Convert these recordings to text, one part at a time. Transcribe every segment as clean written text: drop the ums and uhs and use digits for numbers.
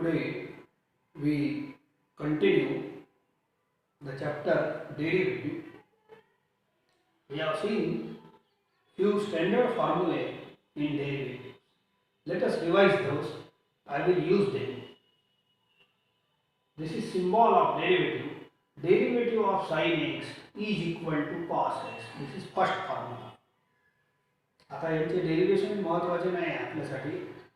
Today we continue the chapter derivative. We have seen few standard formulae in derivatives. Let us revise those. I will use them. This is symbol of derivative. Derivative of sin x is equal to cos x. This is first formula. आता याचे derivation महत्त्वाचे नाही आहे आपल्यासाठी,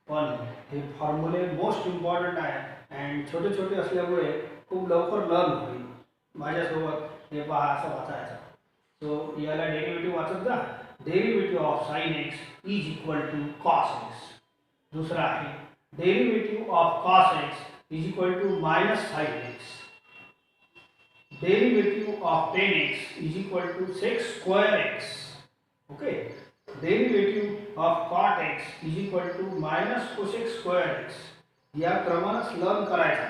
पण हे फॉर्म्युले most important आहे and छोटे छोटे असल्यामुळे खूप लवकर लर्न होईल. माझ्यासोबत हे पहा असं वाचायचं. सो याला डेरिवेटिव्ह वाचत जा. Derivative of sine x is equal to cos x. दुसरा आहे derivative of cos x is equal to minus sine x. Derivative of tan x is equal to sec square x. Okay. Derivative of cot x is equal to minus cosec square x. या क्रमानेच learn करायचा.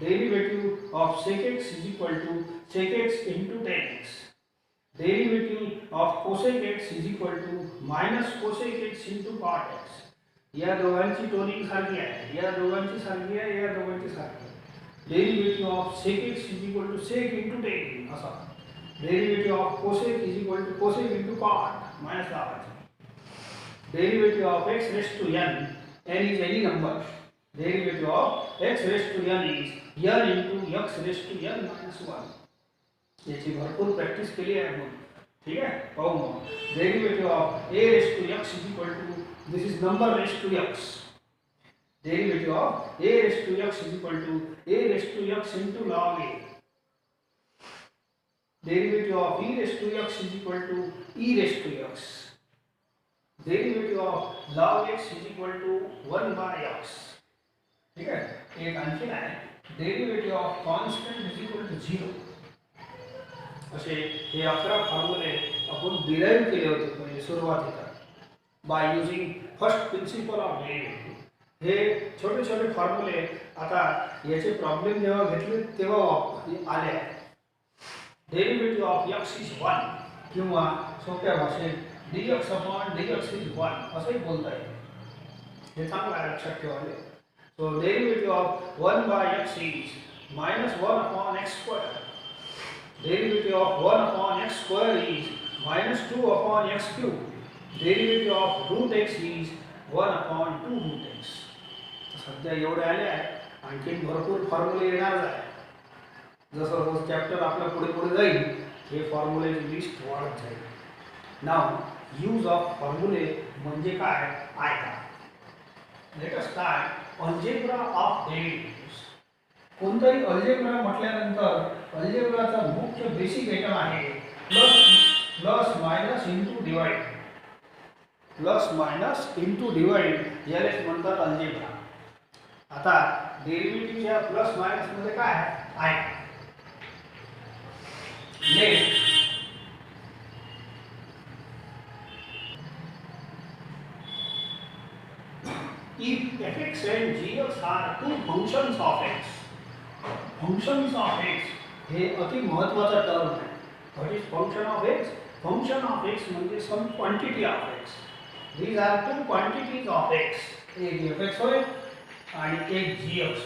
Derivative of sec x is equal to sec x into tan x. Derivative of cosec x is equal to minus cosec x into cot x. या दोघांची toning सारखी आहे, या दोघांची सारखी आहे, या दोघांची सारखी आहे. Derivative of sec x is equal to sec into tan असा. Derivative of cosec is equal to cosec into cot minus लावायचा. Derivative of x raised to n is any number. Derivative of x raised to n is n into x raised to n minus 1. याची भरपूर practice केली आहे आपण. ठीक आहे, पाहू मग. Derivative of a raised to x is equal to, this is number raised to x. Derivative of a raised to x is equal to a raised to x into log a. Derivative of e raised to x is equal to e raised to x. Derivative of log x is equal to 1 by x. ठीक है. एक आणखी आहे derivative of constant is equal to 0. असे हे 11 फॉर्म्युले आपण derive केले होते म्हणजे सुरुवातीला by using first principle of derivative. हे छोटे छोटे फॉर्म्युले आता याचे प्रॉब्लेम जेव्हा घेतले तेव्हा आले आहेत. डेरिवेटिव्ह ऑफ x is 1 किंवा सोप्या भाषेत dx upon dx is 1 असंही बोलता येईल. हे चांगलं आहे लक्षात ठेवायला. So derivative of 1 by x is minus 1 upon x square. Derivative of 1 upon x square is minus 2 upon x cube. Derivative of root x is 1 upon 2 root x. सध्या एवढे आले आहे, आणखी भरपूर फॉर्म्युले येणार आहे. जसं रोज चॅप्टर आपल्या पुढे पुढे जाईल हे फॉर्म्युलेची लिस्ट वाढत जाईल. नाव यूज ऑफ फॉर्म्युले म्हणजे काय ऐका. Let us start algebra of derivatives. कोणताही अल्जेब्रा म्हटल्यानंतर अल्जेब्राचा मुख्य बेसिक आयटम आहे plus minus into divide. Plus minus into divide यालाच म्हणतात अल्जेब्रा. आता डेरिव्हेटिव्हच्या प्लस मायनस मध्ये काय आहे? Let if fx and gx are two functions of x. Functions of x हे अति महत्त्वाचा टर्म आहे. What is function of x? Function of x म्हणजे some quantity of x. These are two quantities of x. एक fx होय आणि एक gx.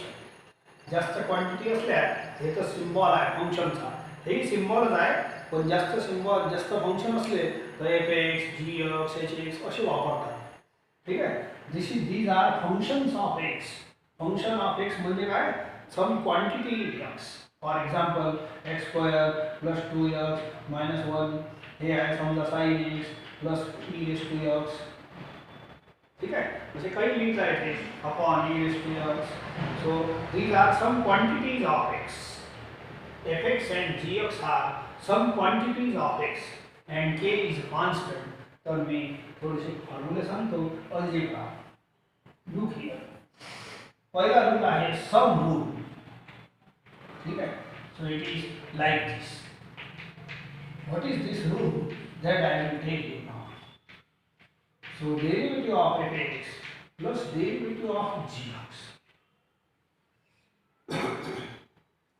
जास्त क्वांटिटी असल्या हे तर सिम्बॉल आहे फंक्शनचा. हे सिम्बॉलच आहे, पण जास्त सिम्बॉल जास्त फंक्शन असले तर fx, gx, hx असे वापरतात. ठीक आहे. these are functions of x. Function of x म्हणजे काय? Some quantity x. For example x square plus 2x minus 1 हे आहे समजा sin x plus e raise to x. ठीक आहे. म्हणजे काही लिहित आहे ते upon e raise to x. So these are some quantities of x. fx and gx are some quantities of x and k is constant. तर मी थोडेसे फॉर्म्युले सांगतो अल्जेब्रा. Look here. पहिला रूल आहे सम रूल. ठीक आहे. So it is like this. What is this rule that I will tell you now. So derivative of fx plus derivative of gx.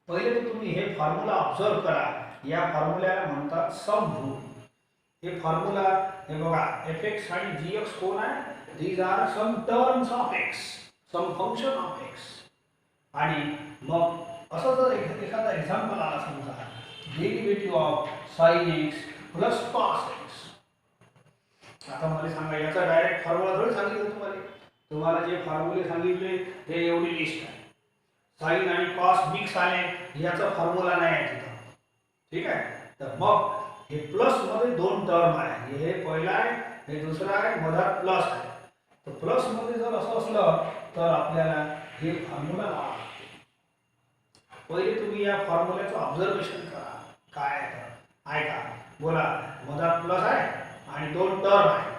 पहिले तर तुम्ही हे फॉर्म्युला ऑब्झर्व करा. या फॉर्म्युल्याला म्हणतात सम रूल. हे फॉर्म्युला हे बघा fx आणि gx कोण आहे? these are some terms of x. Sum function of x. आणि मग असं जर एखादा एक्झाम्पल आला समजा derivative of sine x plus cos x. आता मला सांगा याचा डायरेक्ट फॉर्म्युला थोडी सांगितलं तुम्हाला जे फॉर्म्युले सांगितले ते एवढी लिस्ट आहे. साइन आणि कॉस मिक्स आले याचा फॉर्म्युला नाही आहे तिथं. ठीक आहे. तर मग हे प्लस मध्ये दोन टर्म आहे. हे पहिला आहे, हे दुसरा आहे, मधात प्लस आहे. तर प्लस मध्ये जर असं असलं तर आपल्याला हे फॉर्म्युला लावावं लागते. पहिले तुम्ही या फॉर्म्युल्याचं ऑब्झर्वेशन करा काय आहे. ऐका, बोला. मधात प्लस आहे आणि दोन टर्म आहे.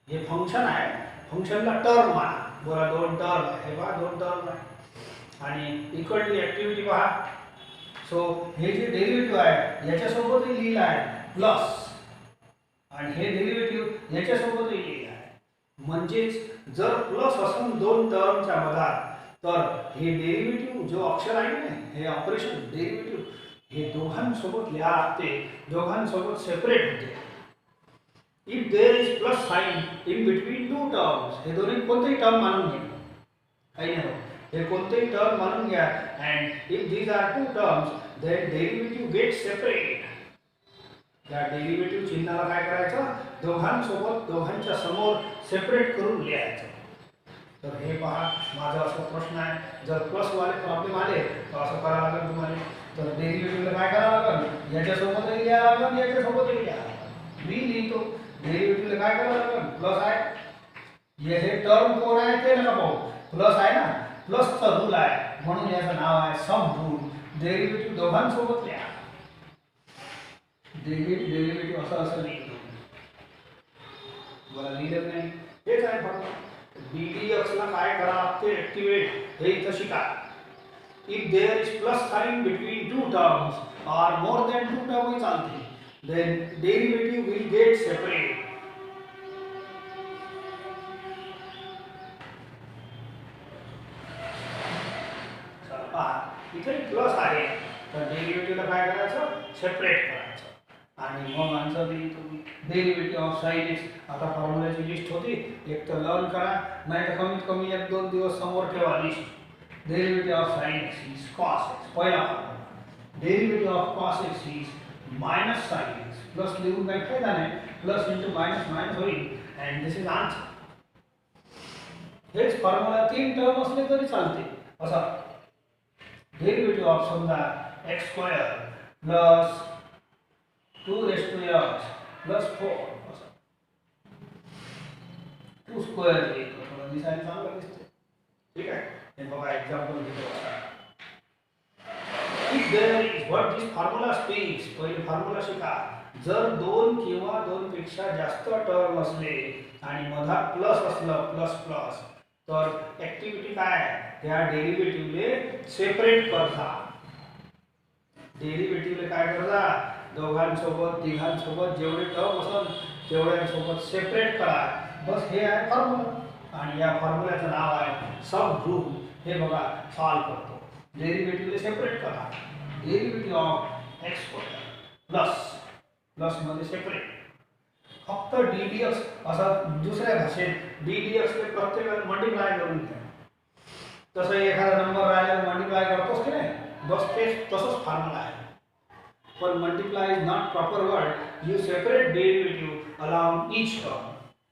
हे फंक्शन आहे, फंक्शनला टर्म माना. बोला दोन टर्म आहे. हे पहा दोन टर्म आहे आणि इक्वलली ऍक्टिव्हिटी पहा. सो हे जे डेरिव्हेटिव्ह आहे याच्यासोबतही लिहिलं आहे प्लस आणि हे डेरिव्हेटिव्ह याच्यासोबतही लिहिलं आहे. म्हणजेच जर प्लस असून दोन टर्मच्या मधात तर हे डेरिव्हेटिव्ह जो अक्षर आहे ना हे ऑपरेशन डेरिव्हेटिव्ह हे दोघांसोबत लिहा लागते, दोघांसोबत सेपरेट होते. If there is plus sign in between two terms, हे दोन्ही कोणतेही टर्म मानून घ्या, काही नाही होत. हे कोणतेही टर्म मानून घ्या. And if these are two terms then derivative get separate. या डेरिव्हेटिव्ह चिन्हाला काय करायचं, दोघांसोबत दोघांच्या समोर सेपरेट करून लिहायचं. तर हे पहा माझा असा प्रश्न आहे, जर प्लस वाले प्रॉब्लेम आले तर असं करावं लागेल तुम्हाला. तर डेरिव्हेटिव्हला काय करावं लागेल, याच्यासोबतही लिहावं लागेल, याच्यासोबतही लिहावं लागेल. मी लिहितो डेरिव्हेटिव्हला काय करावं लागेल, प्लस आहे. हे टर्म कोण आहे ते नका पाहू, प्लस आहे ना, प्लसचा रूल आहे म्हणून याचं नाव आहे सम रूल. डेरिव्हेटिव्ह दोघांसोबत लिहा. डेरिव्हेटिव्ह असं लिहितो. बरं लिहिलं नाही, हेच आहे फक्त. ddx ला काय करावं लागते, ऍक्टिव्हेट. हे इथं शिका. If there is plus sign between two terms or more than two term चालते, then derivative will get separate. इथे प्लस आहे तर डेरिव्हेटिव्हला काय करायचं, सेपरेट करायचं. आणि मग आन्सर दिली तुम्ही डेरिव्हेटिव्ह ऑफ साइन एक्स. आता फॉर्म्युलाची लिस्ट होती, एक तर लर्न करा, नाही तर कमीत कमी एक दोन दिवस समोर ठेवा list. Derivative of sine x is cos x. पहिला formula derivative of cos x is minus sine x. Plus लिहून काही फायदा नाही, प्लस इंटू मायनस मायनस होईल अँड दिस इज आन्सर. हेच फॉर्म्युला तीन टर्म असले तरी चालते. असा डेरिव्हेटिव्ह ऑफ समजा x square plus 2x plus 4 असं 2 स्क्वेअर लिहितो, थोडं दिसायला चांगलं दिसते. ठीक आहे. हे बघा एक्झाम्पल घेतो. If there is what this formula speaks. पहिले फॉर्म्युला शिका. जर दोन किंवा दोन पेक्षा जास्त टर्म असले आणि मधात प्लस असलं प्लस प्लस तर ऍक्टिव्हिटी काय, त्या डेरिव्हेटिव्हले सेपरेट करता. डेरिव्हेटिव्हले काय करता, दोघांसोबत तिघांसोबत जेवढे टर्म असेल तेवढ्यांसोबत सेपरेट करा. बस हे आहे फॉर्म्युला आणि या फॉर्म्युल्याचं नाव आहे सब रूल. हे बघा सॉल्व करतो. डेरिव्हेटिव्हले सेपरेट करा. Derivative of x square plus plus मध्ये सेपरेट. फक्त ddx असं दुसऱ्या भाषेत ddx ने प्रत्येकाला मल्टिप्लाय करून घ्या. तसं एखादा नंबर राहिला मल्टिप्लाय करतोस की नाही, बस तेच तसंच फॉर्म्युला आहे. पण multiply is not proper word. You separate derivative along each term,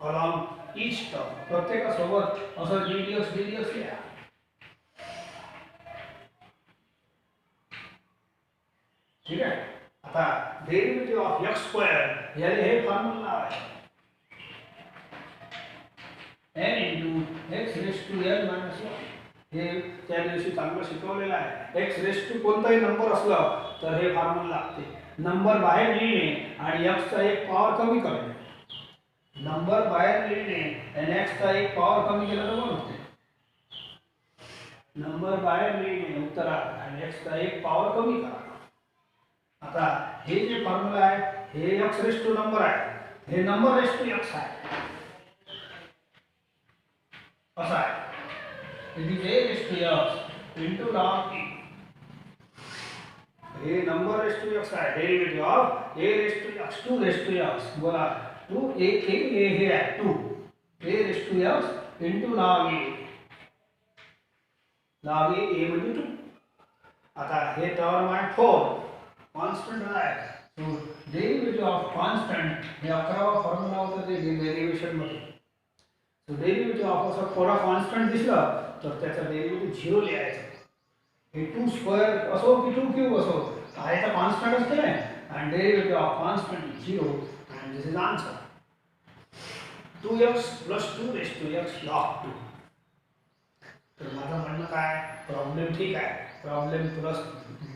along each term. प्रत्येकासोबत असं ddx लिहा. ठीक आहे. आता डेरिव्हेटिव्ह ऑफ x स्क्वेअर याले हे फॉर्म्युला आहे n into x raised to n minus 1. हे त्या दिवशी चांगलं शिकवलेलं आहे. x raised to कोणताही नंबर असला तर हे फॉर्म्युला लागते. नंबर बाहेर लिहिणे आणि x चा एक पॉवर कमी करणे. नंबर बाहेर लिहिणे आणि x चा एक पॉवर कमी केला तर होते. नंबर बाहेर लिहिणे उत्तरात आणि x चा एक पॉवर कमी करा. आता हे जे फॉर्म्युला आहे हे x रेस टू नंबर आहे, हे नंबर रेस टू x आहे. असा आहे. It is a raise to x into log a. हे नंबर रेस टू x आहे. Derivative of a raise to x 2 raise to x. बोला 2 a हे आहे 2 a raise to x into log a. log a म्हणजे 2. आता हे term आहे 4 constant आहे. सो डेरिव्हेटिव्ह ऑफ कॉन्स्टंट हे 11वा फॉर्म्युला होता ते डेरिव्हेशन मध्ये. सो डेरिव्हेटिव्ह ऑफ असा थोडा कॉन्स्टंट दिसला तर त्याचा डेरिव्हेटिव्ह 0 लिहायचा. हे 2 स्क्वेअर असो की 2 क्यूब असो आहे तर कॉन्स्टंट असते ना, and derivative of constant is 0 and this is answer. 2x plus 2 raised to x log 2. तर माझं म्हणणं काय, प्रॉब्लेम ठीक आहे. प्रॉब्लेम प्लस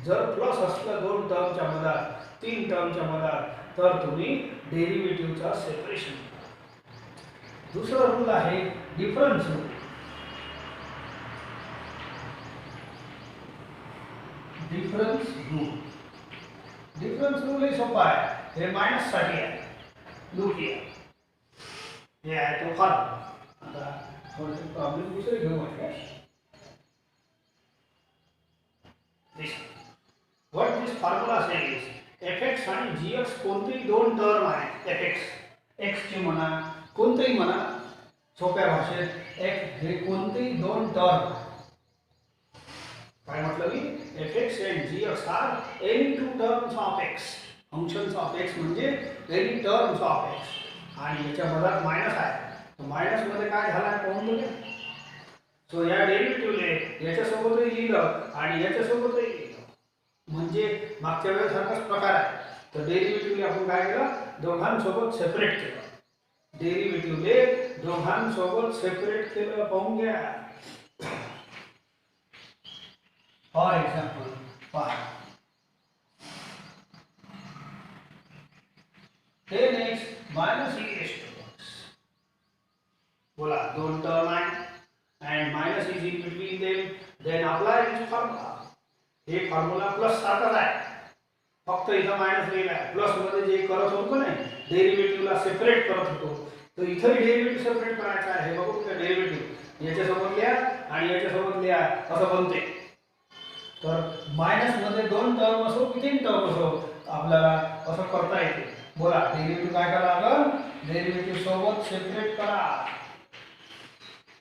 जर प्लस असलं 2 टर्मच्या मधात 3 टर्मच्या मधात तर तुम्ही डेरिव्हेटिव्हचा सेपरेशन. दुसरा रूल आहे difference rule. Difference rule difference rule ही सोपा आहे. हे मायनस साठी आहे. लूक हे आहे तो फॉर्म्युला. आता थोडंसं प्रॉब्लेम दुसरे घेऊ म्हटलं. What this formula says fx आणि gx कोणतेही दोन टर्म आहे. fx x चे म्हणा कोणतेही म्हणा, सोप्या भाषेत x हे कोणतेही दोन टर्म. काय म्हटलं मी, fx and gx are any two terms of x. Functions of x म्हणजे any terms of x. आणि याच्या मधात मायनस आहे. तर मायनस मध्ये काय झाला पाहून बघूया. सो या डेरिव्हेटिव्हले याच्यासोबतही लिहिलं आणि याच्यासोबतही लिहिलं म्हणजे मागच्या वेळेसारखाच प्रकार आहे. तर डेरिव्हेटिव्हले आपण काय केलं, दोघांसोबत सेपरेट केलं. डेरिव्हेटिव्हले दोघांसोबत सेपरेट केलं पाहून घ्या. For example 10x minus e raised to x. बोला दोन टर्म आहे and minus is in between them, then apply this formula. हे फॉर्म्युला प्लस सारखाच आहे, फक्त इथं मायनस लिहिला आहे. प्लस मध्ये जे करत होतो नाही, डेरिव्हेटिव्हला सेपरेट करत होतो, तर इथं डेरिव्हेटिव्ह सेपरेट करायचा आहे. हे बघू का, डेरिव्हेटिव्ह याच्यासोबत लिहा आणि याच्यासोबत लिहा असं बनते. तर मायनस मध्ये दोन टर्म असो की 3 टर्म असो आपल्याला असं करता येते. बोला डेरिव्हेटिव्ह काय करा लागेल, डेरिव्हेटिव्ह सोबत सेपरेट करा.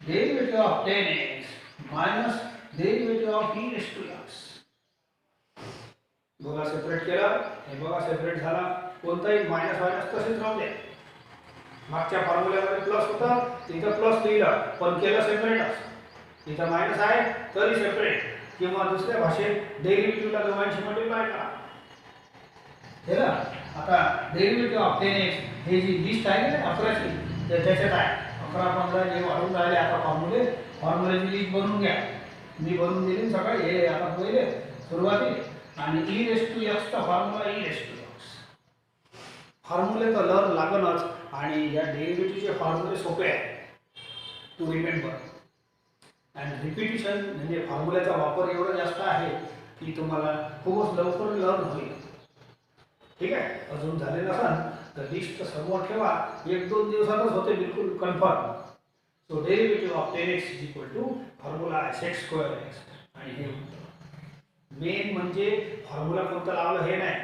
Derivative of 10x minus derivative of e raised to x. बघा सेपरेट केलं, हे बघा सेपरेट झाला. कोणताही मायनस मायनस तसेच राहू दे. मागच्या फॉर्म्युल्यामध्ये प्लस होता, तिथं प्लस लिहिलं पण केलं सेपरेटच. तिथं मायनस आहे तरी सेपरेट, किंवा दुसऱ्या भाषेत डेरिव्हेटिव्हला दोघांशी मल्टिप्लाय करा. हे ना, आता डेरिव्हेटिव्ह ऑफ 10x हे जी लिस्ट आहे ना 11ची, तर त्याच्यात आहे 11 15 जे वाढून राहिले. आता फॉर्म्युल्याची लिस्ट बनवून घ्या. मी बनवून दिली सकाळी. हे आता पहिले सुरुवातीला आणि e raised to x चा formula e raised to x. फॉर्म्युले तर लर्न लागणच. आणि या डेरिव्हेटिव्हचे फॉर्म्युले सोपे आहे टू रिमेंबर. अँड रिपिटिशन म्हणजे फॉर्म्युल्याचा वापर एवढा जास्त आहे की तुम्हाला खूपच लवकर लर्न होईल. ठीक आहे, अजून झाले नसाल तर लिस्ट समोर ठेवा. 1-2 दिवसातच होते बिलकुल confirm. So derivative of 10x is equal to formula x² x. आणि हे मेन म्हणजे फॉर्म्युला कोणता लावलं हे नाही,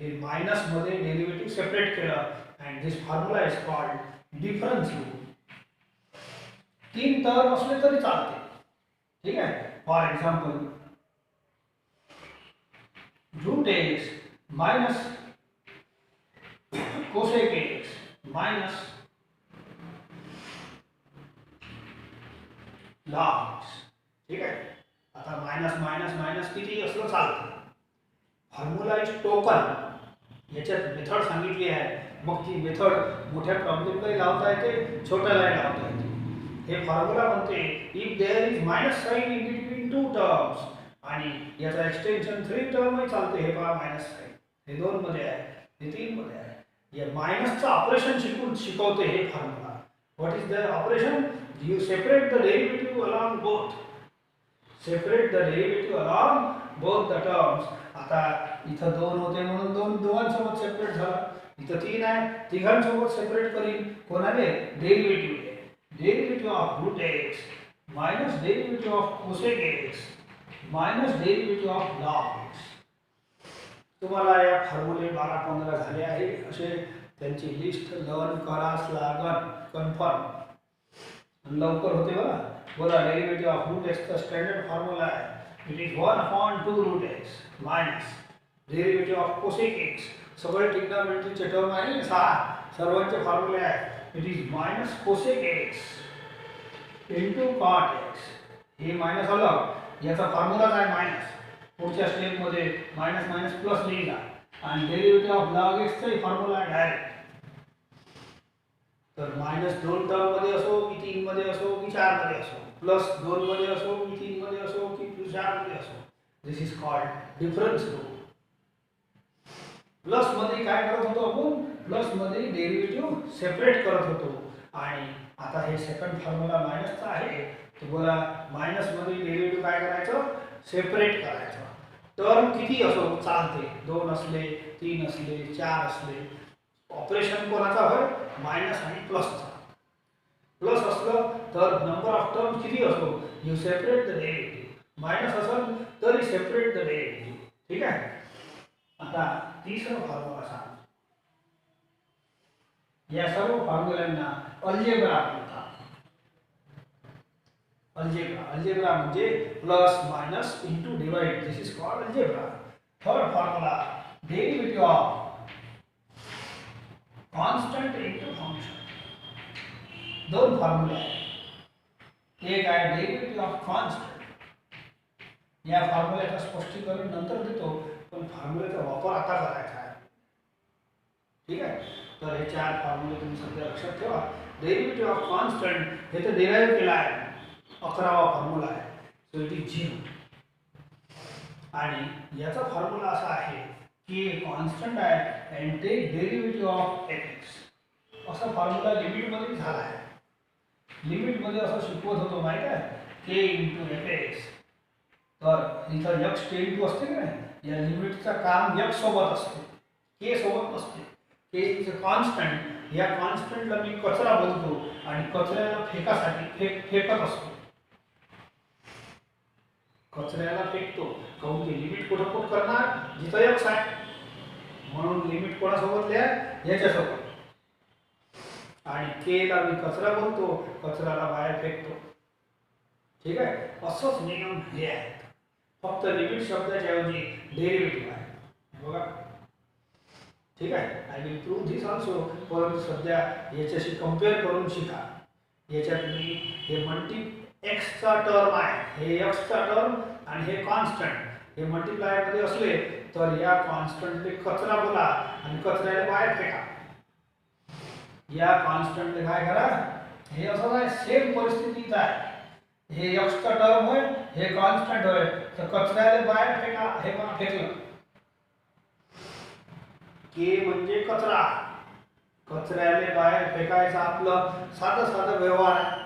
हे मायनस मध्ये डेरिव्हेटिव्ह सेपरेट केलं. And this formula is called difference rule. 3 term असले तरी चालते. ठीक आहे, for example √x minus cosec x minus log x. ठीक आहे, आता मायनस मायनस मायनस किती असलं चालतं. Formula is token. याच्यात मेथड सांगितली आहे. मग ती मेथड मोठ्या प्रॉब्लेमलाही लावता येते, छोट्यालाही लावता येते. हे फॉर्म्युला म्हणते if there is minus sign in between 2 terms. आणि याचा एक्सटेन्शन 3 टर्मही चालते. हे पहा मायनस साइन, हे 2 मध्ये आहे, हे 3 मध्ये आहे. या मायनसचं ऑपरेशन शिकवते हे formula. What is the operation, you separate the derivative along both. Separate the derivative along both the terms. आता इथं 2 होते म्हणून दोघांसोबत सेपरेट झाला. इथं 3 आहे, तिघांसोबत सेपरेट करीन. कोणाले, derivative. Derivative of √x minus derivative of cosec x minus derivative of log x. तुम्हाला या फॉर्म्युले 12-15 झाले आहे. असे त्यांची लिस्ट लर्न करास लागन कन्फर्म. लवकर होते बघा. बोला डेरिव्हेटिव्ह ऑफ रूट एक्सचा स्टँडर्ड फॉर्म्युला आहे. It is 1/2 root x minus derivative of cosec x. सगळे ट्रिग्नॉमेट्रीचे टर्म आहे ना 6 सर्वांचे फॉर्म्युले आहे. It is minus cosec x into cot x. हे मायनस आलं याचा फॉर्म्युलाच आहे मायनस. पुढच्या स्टेपमध्ये मायनस मायनस प्लस लिहिला आणि डेरिव्हेटिव्ह ऑफ लॉग एक्सचा फॉर्म्युला आहे डायरेक्ट. तर मायनस 2 टर्म मध्ये असो की 3 मध्ये असो की 4 मध्ये असो, प्लस 2 मध्ये असो की 3 मध्ये असो की प्लस 4 मध्ये असो, this is called difference rule. Plus मध्ये काय करत होतो आपण? प्लस मध्ये डेरिव्हेटिव्ह सेपरेट करत होतो आणि आता हे सेकंड फॉर्म्युला मायनसचा आहे. तर बोला मायनस मध्ये डेरिव्हेटिव्ह काय करायचं? सेपरेट करायचं. टर्म किती असो चालते, 2 असले 3 असले 4 असले. ऑपरेशन कोणाचा होय? मायनस आणि प्लसचा. प्लस असलं तर नंबर ऑफ टर्म किती असो you separate the derivative. Minus असेल तरी सेपरेट द डेरिव्हेटिव्ह. ठीक आहे. आता तिसरं फॉर्म्युला सांग. या सर्व फॉर्म्युल्यांना अल्जेब्रा म्हणतात. अल्जेब्रा म्हणजे plus minus into divide. This is called algebra. Third formula derivative of constant into function. दोन फॉर्म्युले आहेत. एक आहे डेरिव्हेटिव्ह ऑफ कॉन्स्टंट. या फॉर्म्युल्याचं स्पष्टीकरण नंतर देतो, पण फॉर्म्युल्याचा वापर आता करायचा आहे. ठीक आहे. तर हे 4 फॉर्म्युले तुम्ही सध्या लक्षात ठेवा. डेरिव्हेटिव्ह ऑफ कॉन्स्टंट हे तर डिराइव्ह केला आहे, 11वा फॉर्म्युला आहे. So it is 0. आणि याचा फॉर्म्युला असा आहे की कॉन्स्टंट आहे and take derivative of x. असा फॉर्म्युला लिमिट मध्ये झाला आहे. लिमिट मध्ये असं शिकवत होतो माहिती आहे, के इंटू एफ एक्स. तर इथं एक्स टेन टू असते की नाही, या लिमिटचा काम एक्स सोबत असते, के सोबत नसते. के इज अ कॉन्स्टंट. या कॉन्स्टंटला मी कचरा बोलतो आणि कचऱ्याला फेकासाठी फेकत असतो. कचऱ्याला फेकतो काहून की लिमिट कुठं पुट करणार जिथं एक्स आहे. म्हणून लिमिट कोणासोबत लिहा? याच्यासोबत. आणि के ला मी कचरा बोलतो, कचऱ्याला बाहेर फेकतो. ठीक आहे. असंच नियम हे आहेत. फक्त लिमिट शब्दाच्या ऐवजी डेरिव्हेटिव्ह आहे बघा. ठीक आहे. I will prove this also. परंतु सध्या याच्याशी कंपेअर करून शिका. याच्यात मी हे मल्टी एक्सचा टर्म आहे, हे एक्सचा टर्म आणि हे कॉन्स्टंट, हे मल्टिप्लायर मध्ये असले तर या कॉन्स्टंटने कचरा बोला आणि कचऱ्याला बाहेर फेका. या कॉन्स्टंटने काय करा? हे असं आहे, सेम परिस्थितीच आहे. हे एक्सचा टर्म होय, हे कॉन्स्टंट होय, तर कचऱ्याला बाहेर फेका. हे मला फेकलं. के म्हणजे कचरा, कचऱ्याला बाहेर फेकायचा आपलं साधं साधं व्यवहार आहे.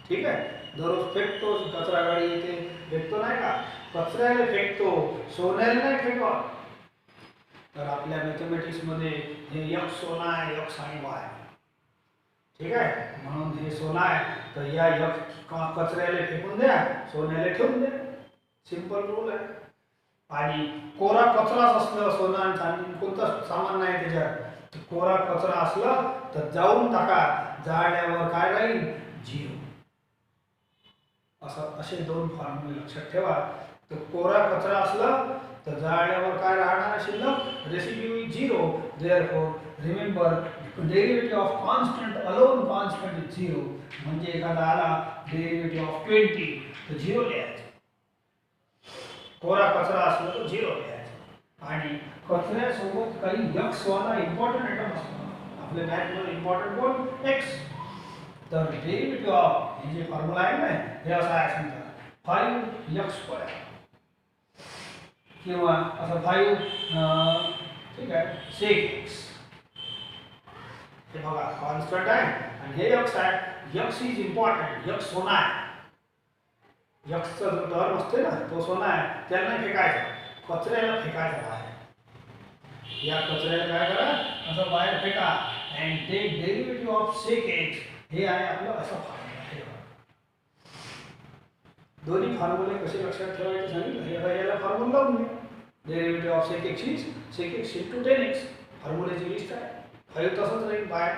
ठीक आहे. दररोज फेकतो, कचरा गाडी येते, फेकतो नाही का? कचऱ्याला फेकतो, सोन्याला नाही फेकत. तर आपल्या मॅथमॅटिक्स मध्ये हे एक्स सोना आहे, एक्स आणि वाय. ठीक आहे. म्हणून हे सोना आहे तर या एक्स कचऱ्याला फेकून द्या, सोन्याला ठेवून द्या. सिंपल रूल आहे. आणि कोरा कचराच असलं, सोना आणि चांदी कोणतं सामान नाही त्याच्यात, तर कोरा कचरा असला तर जाळून टाका. जाळल्यावर काय राहील? 0. असे 2 फॉर्म्युले लक्षात ठेवा. तर कोरा कचरा असला तर जाळल्यावर काय राहणार शिल्लक? Residue is 0. Therefore remember derivative of constant alone constant is 0. म्हणजे एखादा आला डेरिव्हेटिव्ह ऑफ 20 तर 0 लिहायचं. कोरा कचरा असला तर 0 लिहायचं. आणि कचऱ्यासोबत काही एक्स वाला इम्पॉर्टंट आयटम असतो. आपल्या मॅथ मध्ये इम्पॉर्टंट कोण? एक्स. तर डेरिव्हेटिव्ह ऑफ हे जे फॉर्म्युला आहे ना, हे असं आहे समजा 5x² किंवा असं 5 ठीक आहे sec x. हे बघा कॉन्स्टंट आहे आणि हे x आहे. x is important. x सोना आहे. x चा जो टर्म असते ना तो सोना आहे, त्याला नाही फेकायचा, कचऱ्याला फेकायचा बाहेर. या कचऱ्याला काय करा? असं बाहेर फेका. And take derivative of sec x. हे आहे आपलं असं फॉर्म्युला. दोन्ही फॉर्म्युले कसे लक्षात ठेवायचे सांगितलं. याला फॉर्म्युला लावून घ्या. Derivative of sec x is sec x into 10x. फॉर्म्युलेची लिस्ट आहे. 5 तसंच राहील बाहेर.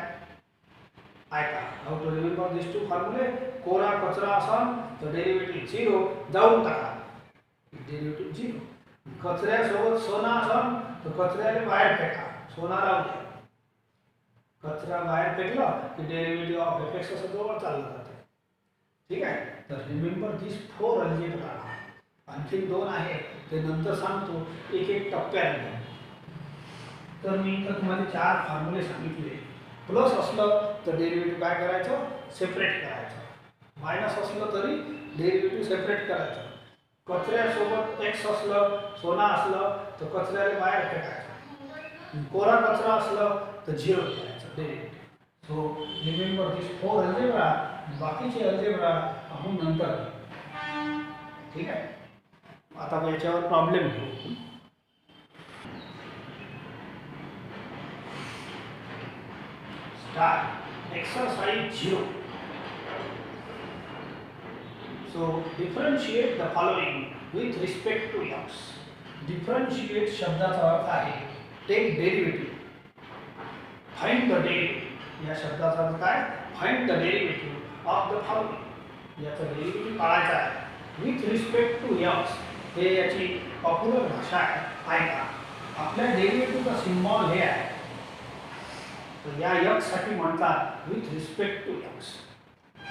ऐका, how to remember this two फॉर्म्युले. कोरा कचरा असन तर डेरिव्हेटिव्ह 0 जाऊन टाका, डेरिव्हेटिव्ह 0. कचऱ्यासोबत सोना असन तर कचऱ्याला बाहेर फेका, सोना राहू द्या. कचरा बाहेर फेकला की डेरिव्हेटिव्ह ऑफ एफ एक्स असं जवळ चाललं जाते. ठीक आहे. तर रिमेंबर दिस 4 अल्जेब्रा. आणखी 2 आहे ते नंतर सांगतो, एक एक टप्प्याने. तर मी इथं तुम्हाला 4 फॉर्म्युले सांगितले. प्लस असलं तर डेरिव्हेटिव्ह काय करायचं, सेपरेट करायचं. मायनस असलं तरी डेरिव्हेटिव्ह सेपरेट करायचं. कचऱ्यासोबत एक्स असलं, सोना असलं तर कचऱ्याला बाहेर फेकायचं. कोरा कचरा असलं तर 0 करायचं डेरिव्हेटिव्ह. सो रिमेंबर दिस 4 अल्जेब्रा. बाकीचे अल्जेब्रा आपण नंतर. ठीक आहे. आता मी याच्यावर प्रॉब्लेम घेऊ. Start exercise 0. So differentiate the following with respect to x. Differentiate शब्दाचा अर्थ आहे take derivative. Find the derivative. या शब्दाचा अर्थ काय, find the derivative of the following. याचा डेरिव्हेटिव्ह काढायचा आहे with respect to x. हे याची पॉप्युलर भाषा आहे. ऐका, आपल्या डेरिव्हेटिव्हचा सिम्बॉल हे आहे. तर या x साठी म्हणतात विथ रिस्पेक्ट टू x.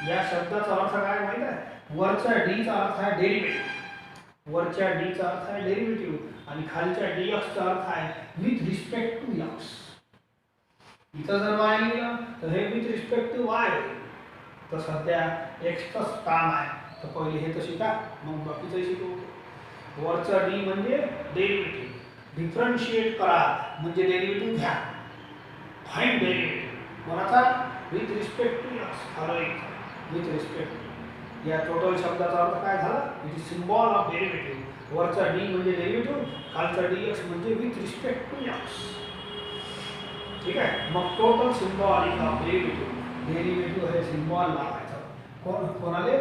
या शब्दाचा अर्थ काय माहिती आहे, वरच्या d चा अर्थ आहे डेरिव्हेटिव्ह, वरच्या d चा अर्थ आहे डेरिव्हेटिव्ह आणि खालच्या dx चा अर्थ आहे विथ रिस्पेक्ट टू x. इथं जर y लिहिलं तर हे विथ रिस्पेक्ट टू y. तर सध्या x चं काम आहे, तर पहिले हे तर शिका, मग बाकीचं शिकू. वरचा d म्हणजे डेरिव्हेटिव्ह, डिफरन्शिएट करा म्हणजे डेरिव्हेटिव्ह घ्या. फाइंड डेरिव्हेटिव्ह कोणाचा, with respect to x. Following with respect. या टोटल शब्दाचा अर्थ काय झाला, it is symbol of derivative. वरचा d म्हणजे डेरिव्हेटिव्ह, खालचा dx म्हणजे विथ रिस्पेक्ट टू x. ठीक आहे. मग total symbol of derivative, derivative हे सिम्बॉल लावायचं. कोणाले,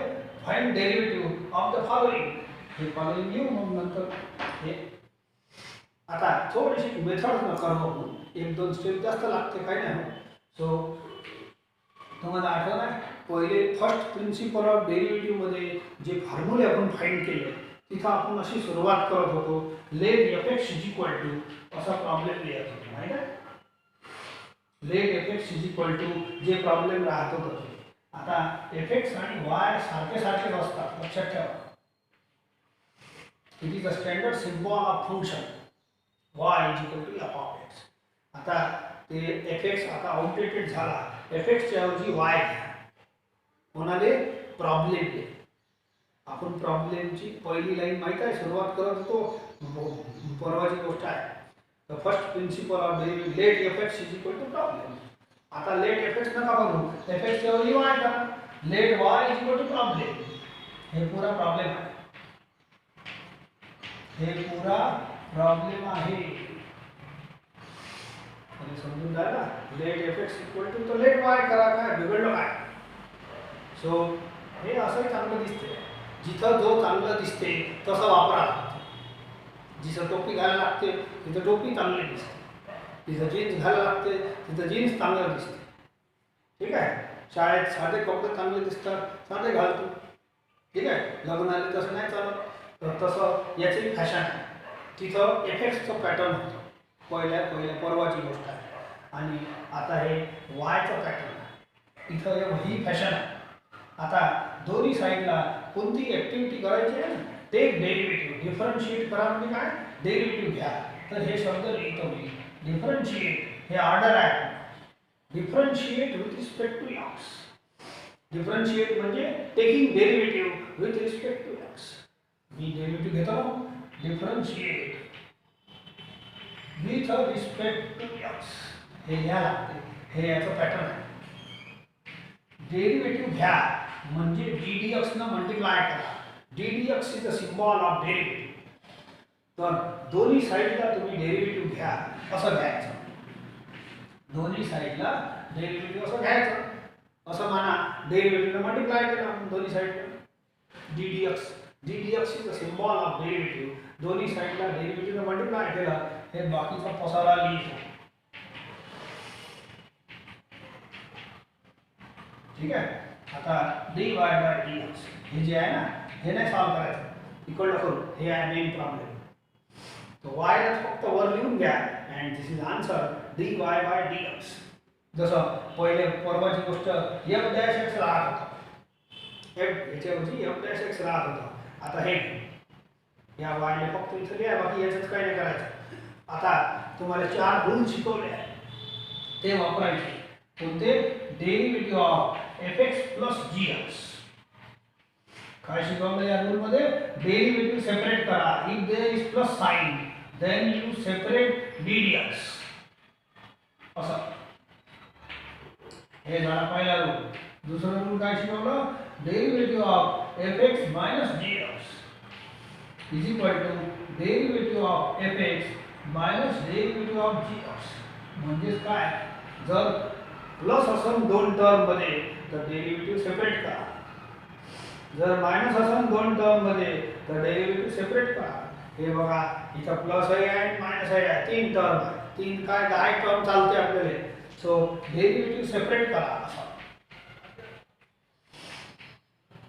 find derivative of the following. हे फॉलोइंग येऊ, मग नंतर हे. आता थोडीशी मेथड न करू, 1-2 स्टेप जास्त लागते, काही नाही. सो तुम्हाला आठवण आहे, पहिले फर्स्ट प्रिन्सिपल ऑफ डेरिव्हेटिव्ह मध्ये जे फॉर्म्युले आपण फाइंड केले तिथं आपण अशी सुरुवात करत होतो, let f x is equal to असा प्रॉब्लेम लिहित होतो. माहिती आहे, let f x is equal to जे प्रॉब्लेम राहत होते. आता एफ एक्स आणि वाय सारखे सारखेच असतात, लक्षात ठेवा. It is a standard symbol of function y is equal to f of x. आता ते एफ एक्स आता आउटडेटेड झाला, एफ एक्स च्या ऐवजी y घ्या. कोणाले, प्रॉब्लेम दे. आपण प्रॉब्लेमची पहिली लाईन माहिती आहे, सुरुवात करत होतो, परवाची गोष्ट आहे. तर first principle of derivative, let f x is equal to problem. आता लेट एफ एक्स नका बनवू, एफ एक्स च्या ऐवजी y करा. Let y is equal to problem. हे पूरा प्रॉब्लेम आहे, हे पूरा प्रॉब्लेम आहे. समजून झाला. Let f x equal to तर लेट वाय करा, काय बिघडलं काय. सो हे असं चांगलं दिसते, जिथं जो चांगलं दिसते तसं वापरा. जिथं टोपी घालायला लागते तिथं टोपी चांगली दिसते, तिथं जीन्स घालायला लागते तिथं जीन्स चांगलं दिसते. ठीक आहे. शाळेत साधे कपडे चांगले दिसतात, साधे घालतो. ठीक आहे. लग्नाला तसं नाही चालत, तर तसं याची फॅशन आहे. तिथं एफ एक्सचं पॅटर्न होतं, पहिल्या परवाची गोष्ट आहे. आणि आता हे वायचं पॅटर्न आहे, इथं ही फॅशन आहे. आता दोन्ही साईडला कोणती ॲक्टिव्हिटी करायची आहे, ते डेरिव्हेटिव्ह. डिफरन्शिएट करा म्हणजे काय, डेरिव्हेटिव्ह घ्या. तर हे शब्द लिहितो मी, डिफरन्शिएट. हे ऑर्डर आहे, differentiate with respect to x. Differentiate म्हणजे taking derivative with respect to x. मी डेरिव्हेटिव्ह घेतो, differentiate with respect to x. हे घ्या लागते, हे याचं पॅटर्न आहे. डेरिव्हेटिव्ह घ्या म्हणजे डी डी एक्स न मल्टिप्लाय करा. D D x is the symbol of derivative. तर दोन्ही साईडला तुम्ही डेरिव्हेटिव्ह घ्या, असं घ्यायचं. दोन्ही साईडला डेरिव्हेटिव्ह असं घ्यायचं. असं म्हणा, डेरिव्हेटिव्ह मल्टिप्लाय केला दोन्ही साईडला, D D x. D D x is the symbol of derivative. दोन्ही साईडला डेरिव्हेटिव्ह मल्टिप्लाय केला, हे बाकीचा पसारा लिहितो. ठीक आहे. आता dy बाय dx हे जे आहे ना हे नाही सॉल्व करायचं, इक्वल करू, हे आहे मेन प्रॉब्लेम. तो y ला फक्त वर लिहून घ्या and this is answer dy by dx. जसं पहिले परवाची गोष्ट f डॅश x राहत होता, f याच्याऐवजी f डॅश x राहत होता. आता हे या y ने फक्त इथं लिहा, बाकी याच्यात काही नाही करायचं. आता तुम्हाला 4 रूल शिकवले आहे ते वापरायचे. कोणते? Derivative of fx plus gx. काय शिकवलं या रूल मध्ये? डेरिव्हेटिव्ह सेपरेट करा. If there is plus sign then you separate ddx. असं हे झाला पहिला रूल. दुसरा रूल काय शिकवलं? Derivative of fx minus gx is equal to derivative of fx minus derivative of gx. म्हणजे काय? जर प्लस असेल दोन टर्म मध्ये तर डेरिव्हेटिव्ह सेपरेट करा, जर मायनस असेल दोन टर्म मध्ये तर डेरिव्हेटिव्ह सेपरेट करा. हे बघा इथं प्लस आहे आणि मायनस आहे, तीन टर्म आहे, तीन काय 10 टर्म चालते आपल्याला. सो डेरिव्हेटिव्ह सेपरेट करा.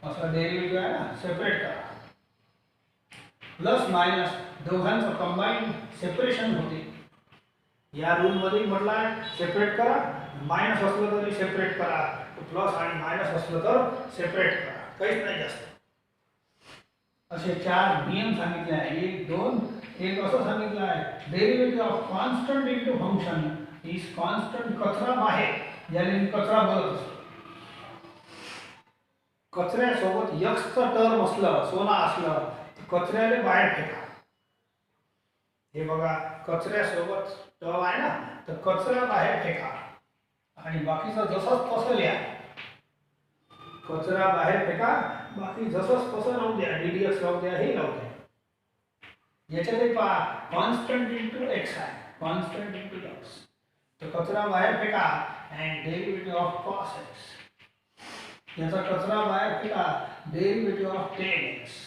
असं डेरिव्हेटिव्ह आहे ना, सेपरेट करा. प्लस मायनस दोघांचं कंबाईन सेपरेशन होते. या रूल मध्ये म्हटलं आहे सेपरेट करा, मायनस असलं तरी सेपरेट करा, प्लस आणि मायनस असलं तर सेपरेट करा, काहीच नाही जास्त. असे 4 नियम सांगितले आहे. 1 2 एक असं सांगितलं आहे derivative of constant into function is constant. कचरा बाहेर, याला मी कचरा बोलत असतो. कचऱ्यासोबत x चं टर्म असलं, सोना असलं तर कचऱ्याला बाहेर फेका. हे बघा कचऱ्यासोबत टर्म आहे ना तर कचरा बाहेर फेका आणि बाकीचं जसंच तसं लिहा. कचरा बाहेर फेका, बाकी जसंच तसं राहू द्या. ddx राहू द्या, हे राहू द्या. याच्यात एक पहा कॉन्स्टंट इनटू x आहे, कॉन्स्टंट इनटू x. तर कचरा बाहेर फेका and derivative of cos x. याचा कचरा बाहेर फेका, डेरिव्हेटिव्ह ऑफ tan x.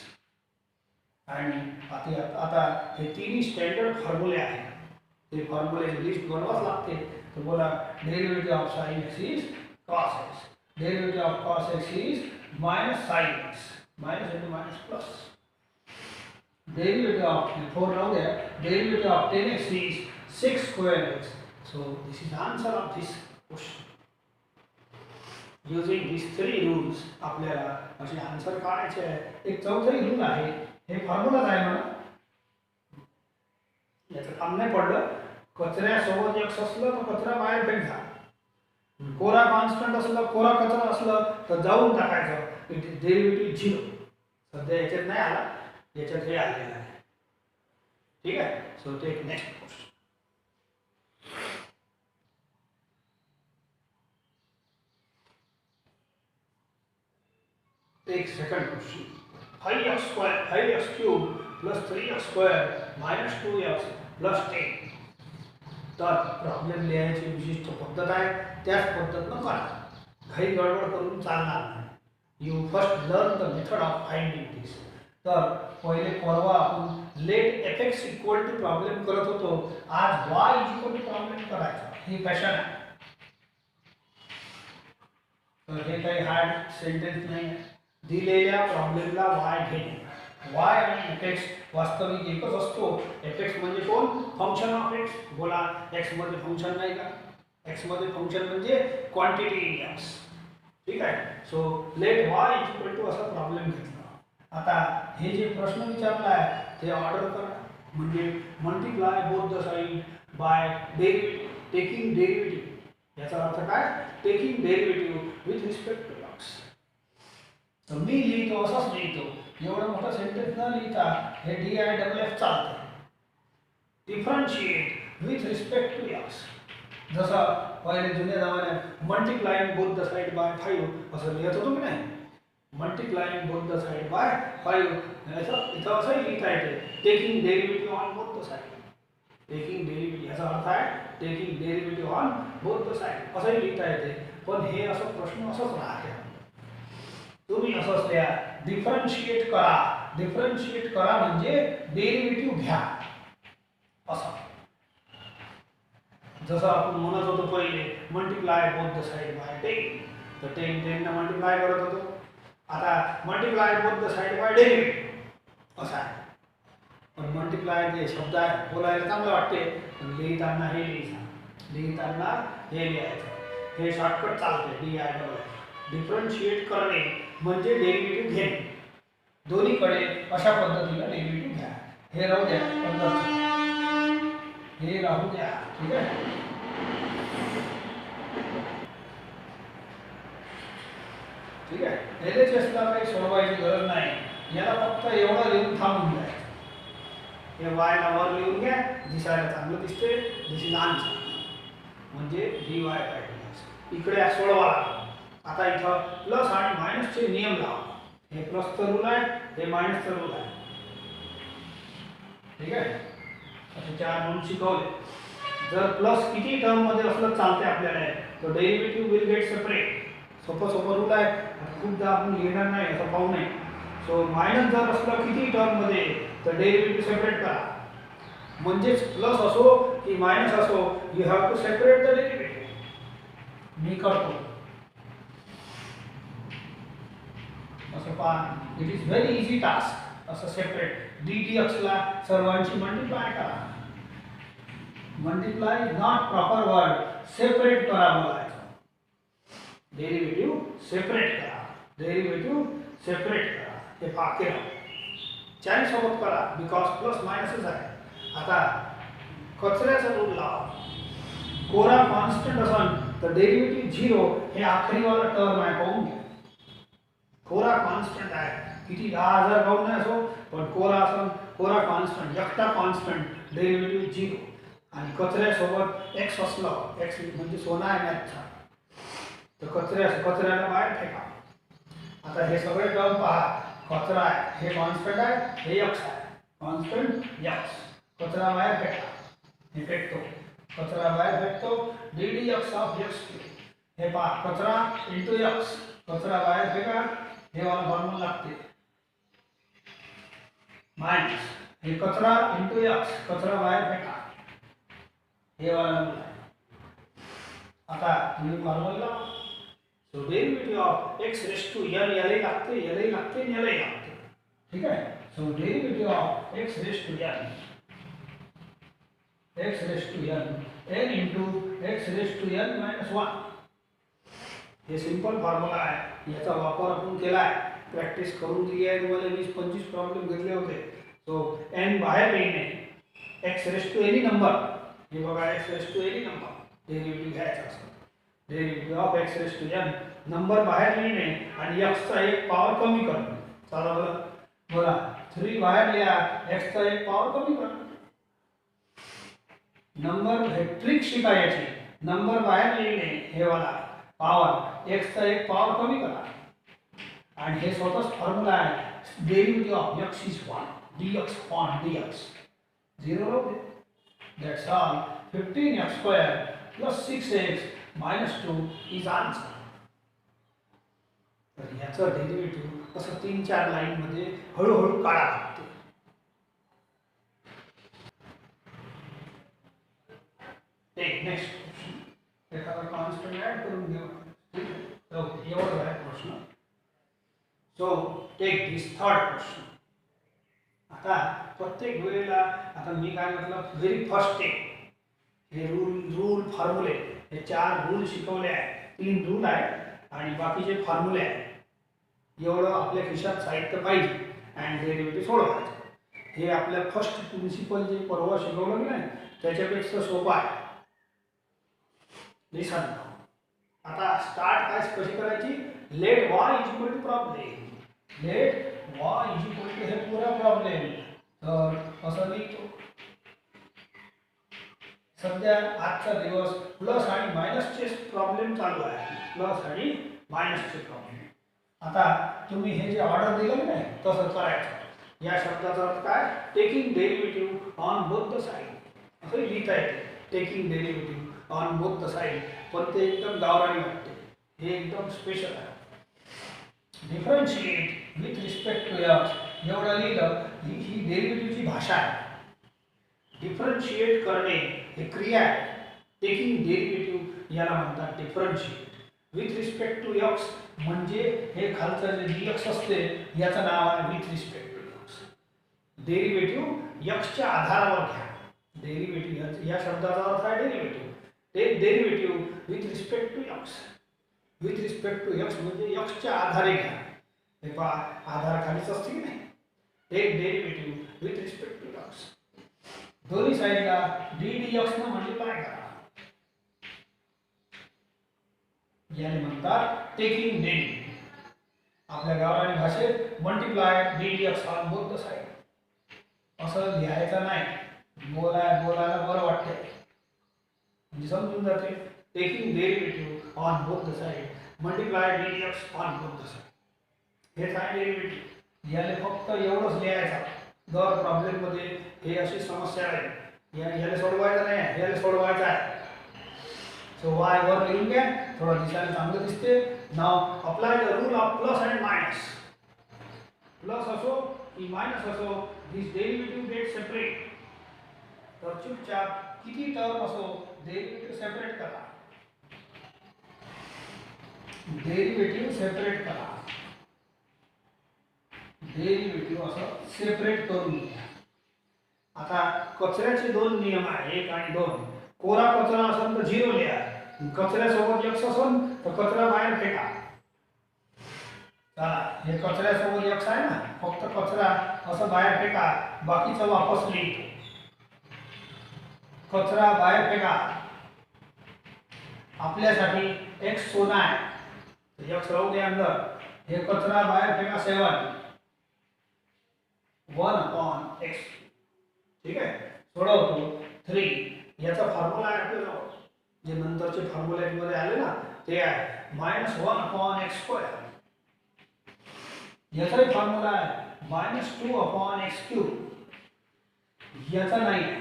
आणि आता हे तिन्ही स्टँडर्ड फॉर्म्युले आहेत, ते फॉर्म्युलेची लिस्ट बनवावं लागते. तर बोला derivative of sin x is cos x, derivative of cos x is minus sin x, minus into minus plus. Derivative of 4 राहू द्या, derivative of tan x is 6 square x. So this is the answer of this question. Using these 3 rules आपल्याला असे answer काढायचे आहे. एक चौथाही rule आहे, हे फॉर्म्युलाच आहे म्हणा, याचं काम नाही पडलं. कचऱ्यासोबत x असलं तर कचरा बाहेर फेकजा, कोरा कॉन्स्टंट असलं, कोरा कचरा असलं तर जाऊन टाकायचं. डेरिव्हेटिव्ह 0. सध्या याच्यात नाही आला, याच्यात हे आलेलं आहे. ठीक आहे. So take next question. Take second question. 5x square 5x cube plus 3x square minus 2x plus 10. तर प्रॉब्लेम लिहायची विशिष्ट पद्धत आहे, त्याच पद्धतीनं करा. काही गडबड करून चालणार नाही. You first learn the method of finding this. तर पहिले परवा आपण let fx equal to problem करत होतो, आज y इक्वल टू प्रॉब्लेम करायचा. ही फॅशन आहे. तर हे काही हार्ड सेंटेन्स नाही आहे. दिलेल्या प्रॉब्लेमला y घेणे. y आणि fx वास्तविक एकच असतो. fx म्हणजे कोण? Function of x. बोला x मध्ये फंक्शन नाही का? x मध्ये फंक्शन म्हणजे क्वांटिटी इन x. ठीक आहे. So let y equal to असा प्रॉब्लेम घेतला. आता हे जे प्रश्न विचारला आहे ते ऑर्डर करा. म्हणजे multiply both the side by derivative, taking derivative. याचा अर्थ काय? Taking derivative with respect to x. तर मी लिहितो असंच लिहितो, एवढं मोठं सेंटेन्स न लिहिता हे DIFF चालतं. Differentiate with respect to x. जसं पहिले जुन्या जमान्यात multiplying both the side by 5 असं लिहित होतो की नाही. Multiplying both the side by 5 इथं असंही लिहिता येते. Taking derivative on both the side. Taking derivative याचा अर्थ आहे taking derivative on both the side असंही लिहिता येते. पण हे असं प्रश्न असंच राहते. तुम्ही असंच लिहा डिफरन्शिएट करा. डिफरन्शिएट करा म्हणजे डेरिव्हेटिव्ह घ्या असं. जसं आपण म्हणत होतो पहिले multiply both the side bye 10. तर 10 मल्टिप्लाय करत होतो. आता multiply both the side by derivative असा आहे. पण मल्टिप्लाय जे शब्द आहे बोलायला चांगलं वाटते, पण लिहिताना हे लिहिताना हे लिहायचं. हे शॉर्टकट चालते DI. डिफरन्शिएट करणे म्हणजे डेरिव्हेटिव्ह घेणे. दोन्हीकडे अशा पद्धतीने डेरिव्हेटिव्ह घ्या. हे राहू द्या, हे राहू द्या. ठीक आहे. ठीक आहे. LHSला काही सोडवायची गरज नाही. याला फक्त एवढं लिहून थांबून द्यायचं. हे y ला वर लिहून घ्या, दिसायला चांगलं दिसते, दिस इज आन्सर म्हणजे dy बाय dx. इकडे सोडवा. आता इथं प्लस आणि मायनसचे नियम लावा. हे प्लसचं रूल आहे, हे मायनसचं रूल आहे. ठीक आहे. असे 4 रूल शिकवले. जर प्लस किती टर्म मध्ये असलं चालते आपल्याला, तर डेरिव्हेटिव्ह विल गेट सेपरेट. सोपं रूल आहे, खूपदा आपण लिहिणार नाही असं पाहू नये. सो मायनस जर असलं किती टर्म मध्ये, तर डेरिव्हेटिव्ह सेपरेट करा. म्हणजेच प्लस असो की मायनस असो, you have to separate the derivative. मी करतो असं पहा. It is very easy task. असं सेपरेट dx ला सर्वांची मल्टिप्लाय करा. Multiply not proper word, separate करा बोलायचं. डेरिव्हेटिव्ह सेपरेट करा, डेरिव्हेटिव्ह सेपरेट करा. हे पहा केलं. चॅन सोबत करा, बिकॉज प्लस मायनसच आहे. आता कचऱ्याचा रूल लावा. कोरा कॉन्स्टंट असन तर डेरिव्हेटिव्ह 0 हे आखरीवाला टर्म आहे, पाहून घ्या. कोरा कॉन्स्टंट आहे, किती 10,000 काऊन नाही असो, पण कोरा असन, कोरा कॉन्स्टंट, एकटा कॉन्स्टंट, डेरिव्हेटिव्ह 0. आणि कचऱ्यासोबत x असलं, x म्हणजे सोना आहे मॅथचा, तर कचऱ्याला बाहेर फेका. आता हे सगळे टर्म पहा. कचरा आहे, हे कॉन्स्टंट आहे, हे x आहे, कॉन्स्टंट x. कचरा बाहेर फेका, हे फेकतो, कचरा बाहेर फेकतो. ddx of x. हे पहा, कचरा इंटू x, कचरा बाहेर फेका. हे वाला फॉर्म्युला लागते. मायनस हे कचरा इंटू x, कचरा बाहेर फेका. हे वाला आता तुम्ही formula. So derivative of x raise to n याला लागते, याला लागते, याला लागते. ठीक आहे. So derivative of x raise to n, x raise to n into x raise to n minus 1. हे सिंपल फॉर्म्युला आहे. याचा वापर आपण केला आहे, प्रॅक्टिस करून दिली आहे. तुम्हाला 20-25 प्रॉब्लेम घेतले होते. सो n बाहेर लिहिणे, x raise to any number. हे बघा, x raise to any number derivative घ्यायचा असतो. Derivative of x raise to n, number बाहेर लिहिणे आणि x चा एक पॉवर कमी करणे. चला बघा, 3 बाहेर लिहा, x चा एक पॉवर कमी करणे. नंबर हे ट्रिक शिकायची. नंबर बाहेर लिहिणे, हे वाला पॉवर, x चा एक पॉवर कमी करा. आणि हे स्वतःच फॉर्म्युला आहे. Derivative of x is 1, dx upon dx 0 होते. That's all. 15x² plus 6x minus 2 is answer. तर याचं डेरिव्हेटिव्ह असं 3-4 लाईन मध्ये हळूहळू काढा लागते. Next question. एखादा कॉन्स्टंट ऍड करून घेऊ. ठीक आहे. तर एवढा आहे प्रश्न. सो टेक दिस थर्ड क्वेश्चन. आता प्रत्येक वेळेला, आता मी काय म्हटलं, व्हेरी फर्स्ट टेक हे रूल फॉर्म्युले, हे 4 रूल शिकवले आहे. 3 रूल आहेत आणि बाकीचे फॉर्म्युले आहेत. एवढं आपल्या खिशात साहित्य पाहिजे आणि डेरिव्हेटिव्ह सोडवायचं. हे आपल्या फर्स्ट प्रिन्सिपल जे परवा शिकवलं की नाही, त्याच्यापेक्षा सोपं आहे. लिसन. आता स्टार्ट काय कशी करायची. Let y is equal to problem. Let y is equal to हे पुरा प्रॉब्लेम. तर असं लिहितो. सध्या आजचा दिवस प्लस आणि मायनसचे प्रॉब्लेम चालू आहे. प्लस आणि मायनसचे प्रॉब्लेम. आता तुम्ही हे जे ऑर्डर दिलं की नाही, तसं करायचं. या शब्दाचा अर्थ काय. Taking derivative on both the side असं लिहिता येते. Taking derivative on both the side. पण ते एकदम गावरानी वाटते. हे एकदम स्पेशल आहे. Differentiate with respect to x एवढं लिहिलं. ही डेरिव्हेटिव्हची भाषा आहे. डिफरन्शिएट करणे हे क्रिया आहे. टेकिंग डेरिव्हेटिव्ह याला म्हणतात differentiate. With respect to x म्हणजे हे खालचं जे dx असते याचं नाव आहे with respect to x. Derivative एक्सच्या आधारावर घ्या. डेरिव्हेटिव्ह या शब्दाचा अर्थ आहे derivative. Take derivative with respect to x. With respect to x म्हणजे एक्सच्या आधारे घ्या. हे पहा आधार खालीच असते की नाही. Take derivative with respect to x. दोन्ही साईडला dx ने मल्टिप्लाय करा. याने म्हणतात टेकिंग डेरिव्हेटिव्ह. आपल्या गावरानी भाषेत multiply dx on both the side असं लिहायचं नाही. बोलायला बरं वाटतंय म्हणजे समजून जाते. Taking derivative on both the side multiply dx on both the side. हेच आहे डेरिव्हेटिव्ह. याने फक्त एवढंच लिहायचं. दर प्रॉब्लेम मध्ये हे अशी समस्या आहे. याला सोडवायचं नाही, याला सोडवायचं आहे. सो y वर लिहून घ्या. थोडं दिसायला चांगलं दिसते. Now apply the rule of plus and minus. Plus असो की मायनस असो दिस डेरिव्हेटिव्ह गेट सेपरेट. तर चुपचाप किती टर्म असो डेरिव्हेटिव्ह सेपरेट करा. डेरिव्हेटिव्ह सेपरेट करा. डेरिव्हेटिव्ह असं सेपरेट करून घ्या. आता कचऱ्याचे दोन नियम आहे, 1 आणि 2. कोरा कचरा असेल तर 0 लिहा. कचऱ्यासोबत x असेल तर कचरा बाहेर फेका. चला हे कचऱ्यासोबत x आहे ना, फक्त कचरा असं बाहेर फेका. बाकीचं वापस लिहितो. कचरा बाहेर फेका. आपल्यासाठी x सोना आहे, x राहू दे अंदर. हे कचरा बाहेर फेका. 7 1/x. ठीक आहे. सोडवतो 3. याचा फॉर्म्युला आहे आपल्याला जे नंतरचे फॉर्म्युला मध्ये आले ना ते आहे -1/x². याचाही फॉर्म्युला आहे -2/x³. याचा नाही आहे.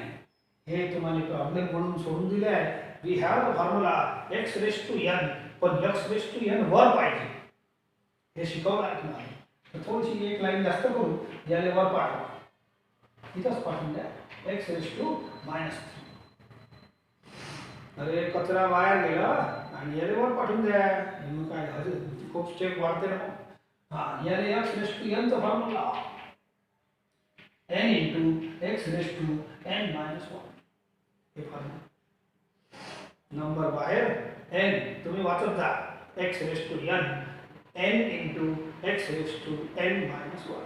हे तुम्हाला प्रॉब्लेम म्हणून सोडून दिले आहे. We have the formula x⁴n पण x⁴n वर पाहिजे. हे शिकवलं आहे तुम्हाला. तर थोडीशी एक लाईन जास्त करू याला वर पाठवा. इथंच पाठवून द्या x⁻3. अरे कचरा बाहेर गेला आणि याला वर पाठवून द्या. मग काय झालं खूप स्टेप वाढते ना. हां याला x⁻n चा फॉर्म्युला n × x⁻n−1. हे फॉर्म्युला नंबर बाहेर n तुम्ही वाचत जा. x⁻n n × x⁻n−1.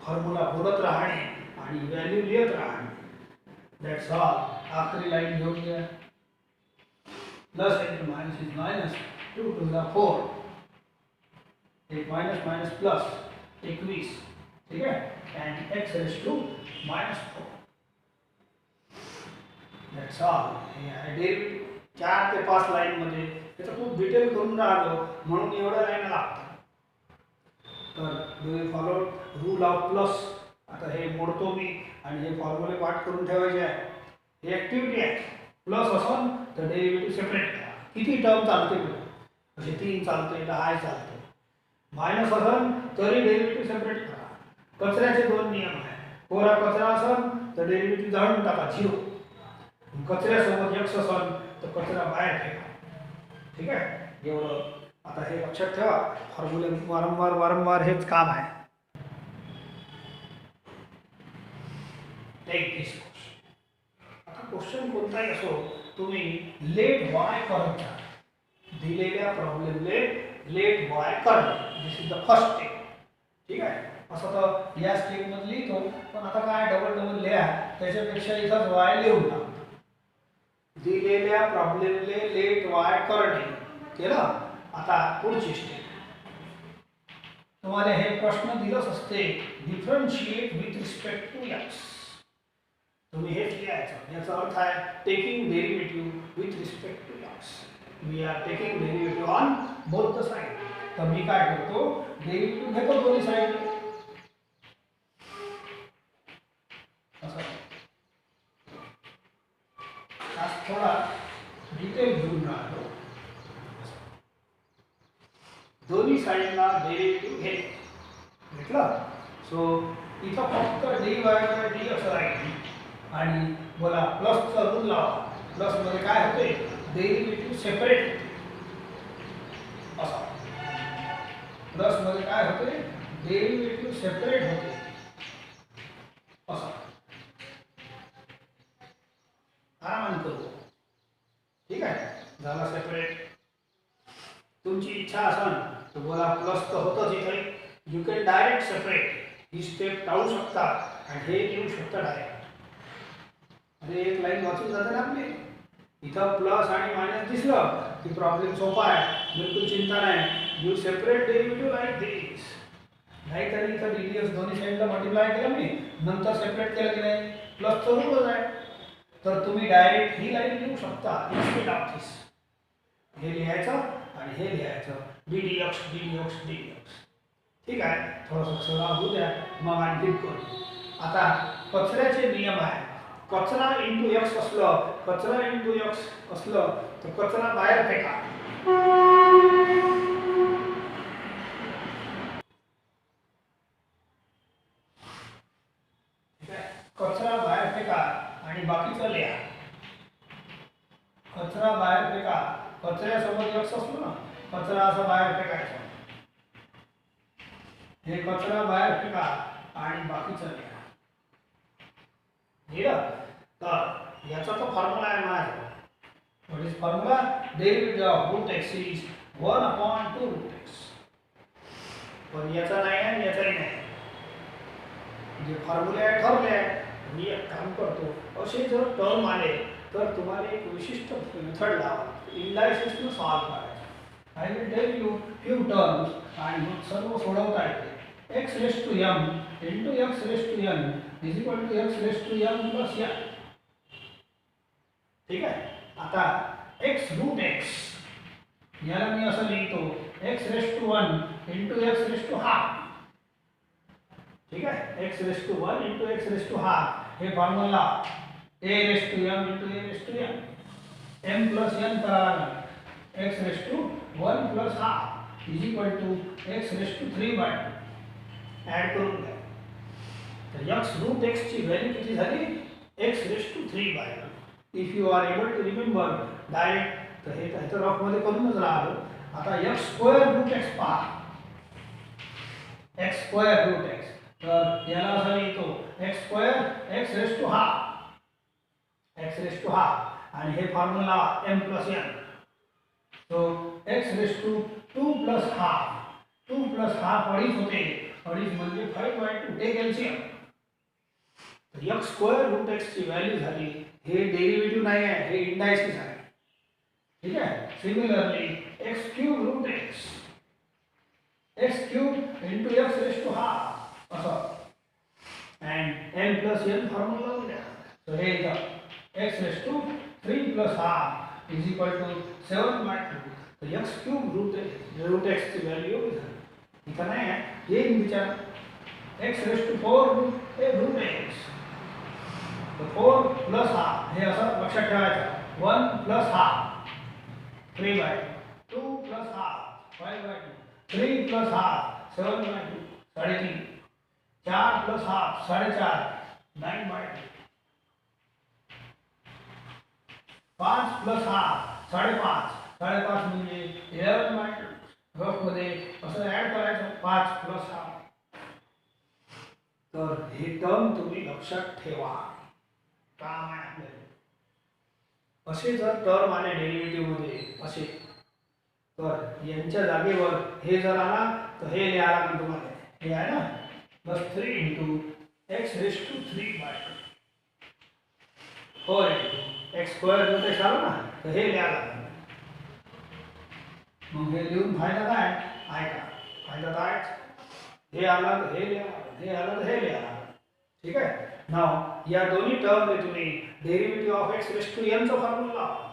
फॉर्म्युला बोलत राहणे आणि व्हॅल्यू लिहित राहणे. That's all. आखरी लाइन घेऊन घ्या. Plus × minus is minus. 2 × 4. एक माइनस माइनस प्लस 21. ठीक है. End x⁻⁻4. That's all. हे आहे डेरिव्हेटिव्ह. 4 ते 5 लाईन मध्ये त्याचा खूप डिटेल करून राहिलो म्हणून एवढ्या लाईन लागतात. तर do follow rule of plus. आता हे मोडतो मी आणि हे फॉर्म्युले पाठ करून ठेवायचे आहे. हे ऍक्टिव्हिटी आहे. प्लस असेल तर डेरिव्हेटिव्ह सेपरेट करा. किती टर्म चालते बघा. म्हणजे 3 चालते, 10 चालते. मायनस असेल तरी डेरिव्हेटिव्ह सेपरेट करा. कचऱ्याचे 2 नियम आहे. कोरा कचरा असेल तर डेरिव्हेटिव्ह जाळून टाका 0. कचऱ्यासोबत x असेल तर कचरा बाहेर फेका. ठीक आहे. एवढं आता हे लक्षात ठेवा. फॉर्म्युले वारंवार हेच काम आहे. टेक दिस क्वेश्चन. आता क्वेश्चन कोणताही असो तुम्ही लेट y करत जा. दिलेल्या प्रॉब्लेमले लेट y करणे. दिस इज द फर्स्ट स्टेप. ठीक आहे. असं तर या स्टेप मध्ये लिहितो पण आता काय डबल लिहा. त्याच्यापेक्षा इथंच y लिहून टाकतो. दिलेल्या प्रॉब्लेमले लेट y करणे केलं. आता पुढची स्टेप. तुम्हाला हे प्रश्न दिलंच असते differentiate with respect to x. तुम्ही हेच लिहायचं. याचा अर्थ आहे taking derivative with respect to x. We are taking derivative on both the side. तर मी काय करतो डेरिव्हेटिव्ह घेतो दोन्ही साइड. असं थोडा डिटेल घेऊन राहतो. दोन्ही साइडला डेरिव्हेटिव्ह घेतलं. सो इथं फक्त dy/dx राहील आणि बोला प्लसचा रूल लावा. प्लस मध्ये काय होते डेरिव्हेटिव्ह सेपरेट. प्लस मध्ये काय होते, डेरिव्हेटिव्ह सेपरेट होते असं आरामाने करू. ठीक आहे, झाला सेपरेट. तुमची इच्छा असेल तर बोला प्लस तर होतच इथे, you can direct separate he step टाळू शकता आणि हे येऊ शकता डायरेक्ट. अरे एक लाईन वाचून जाते ना आपली, इथं प्लस आणि मायनस दिसलं की प्रॉब्लेम सोपा आहे, बिलकुल चिंता नाही. यू सेपरेट डेरिव्हेटिव्ह लाईक दिस. नाहीतर इथं डीडीएस दोन्ही साईडला मल्टिप्लाय केलं मी, नंतर सेपरेट केलं की नाही, प्लसचं रूलच आहे. तर तुम्ही डायरेक्ट ही लाईन लिहू शकता इन्स्टेड ऑफ दिस. हे लिहायचं आणि हे लिहायचं ddx ddx ddx. ठीक आहे, थोडंसं सराव होऊ द्या, मग आणखी करू. आता कचऱ्याचे नियम आहे. कचरा इंटू एक्स असलं, कचरा इंटू एक्स असलं तर कचरा बाहेर फेका. कचरा बाहेर फेका आणि बाकीचं लिहा. कचरा बाहेर फेका, कचऱ्यासोबत एक्स असलो ना, कचरा असा बाहेर फेकायचा. हे कचरा बाहेर फेका आणि बाकीचं लिहा. लिहिलं तर याचा तो फॉर्म्युला आहे माझा. What is formula? Derivative of root x is 1/2 root x. पण याचा नाही आहे, याचाही नाही. जे फॉर्म्युले आहे ठरले आहे. मी एक काम करतो, असे जर टर्म आले तर तुम्हाला एक विशिष्ट मेथड लावा, इंडायसेसनं सॉल्व करायचं. I will tell you few terms आणि मग सर्व सोडवता येते. x raise to m into x raise to n is equal to x raise to m plus n. ठीक आहे, आता x रूट x याला मी असं लिहितो x raise to 1 into x raise to half. ठीक आहे, x raise to 1 into x raise to half. हे formula a raise to m into a raise to n, m plus n करावा लागेल. x raise to 1 plus half is equal to x raise to 3/2. Add करून घ्या. तर x root x ची value किती झाली? x raise to 3/2. If you R able to remember direct तर हे तर रफ मध्ये करूनच राहिलो. आता x स्क्वेअर रूट x पहा, x स्क्वेअर रूट x, तर याला असं लिहितो x square x raise to half, x raise to half आणि हे formula m plus n. So x raise to 2 plus half, 2 plus half अडीच होते, अडीच म्हणजे 5/2. Take LCM. तर x स्क्वेअर रूट x ची व्हॅल्यू झाली, हे डेरिव्हेटिव्ह नाही आहे, हे इंडायसिस आहे. ठीक आहे, similarly x cube root x, x cube into x raise to half असं, and n plus n formula लिहा. तर हे इथं x raise to 3 plus half is equal to 7/2. तर x क्यूब रूट x ची व्हॅल्यू इथं नाही आहे, हे विचार. x raise to 4 root x, तर 4 प्लस हाफ हे असं लक्षात ठेवायचं. 1 plus half 3/2, 2 plus half 5/2, 3 plus half 7/2 3.5, 4 plus half 4.5 9/2, 5 plus half 5.5 5.5 म्हणजे 11/2. रफ मध्ये असं ऍड करायचं 5 प्लस हाफ. तर हे टर्म तुम्ही लक्षात ठेवा, काम आहे आपल्याला. असे जर टर्म आले डेरिव्हेटिव्ह मध्ये असे, तर यांच्या जागेवर हे जर आला तर हे लिहायला लागेल तुम्हाला. हे आहे ना plus 3 into x raise to 3/2 4 into x square root x आला ना, तर हे लिहायला लागेल. मग हे लिहून फायदा काय आहे का? फायदा काय? हे आला तर हे लिहा, हे आला तर हे लिहा. ठीक आहे. नाव या दोन्ही टर्म मध्ये तुम्ही derivative of x raise to n चा फॉर्म्युला लावा.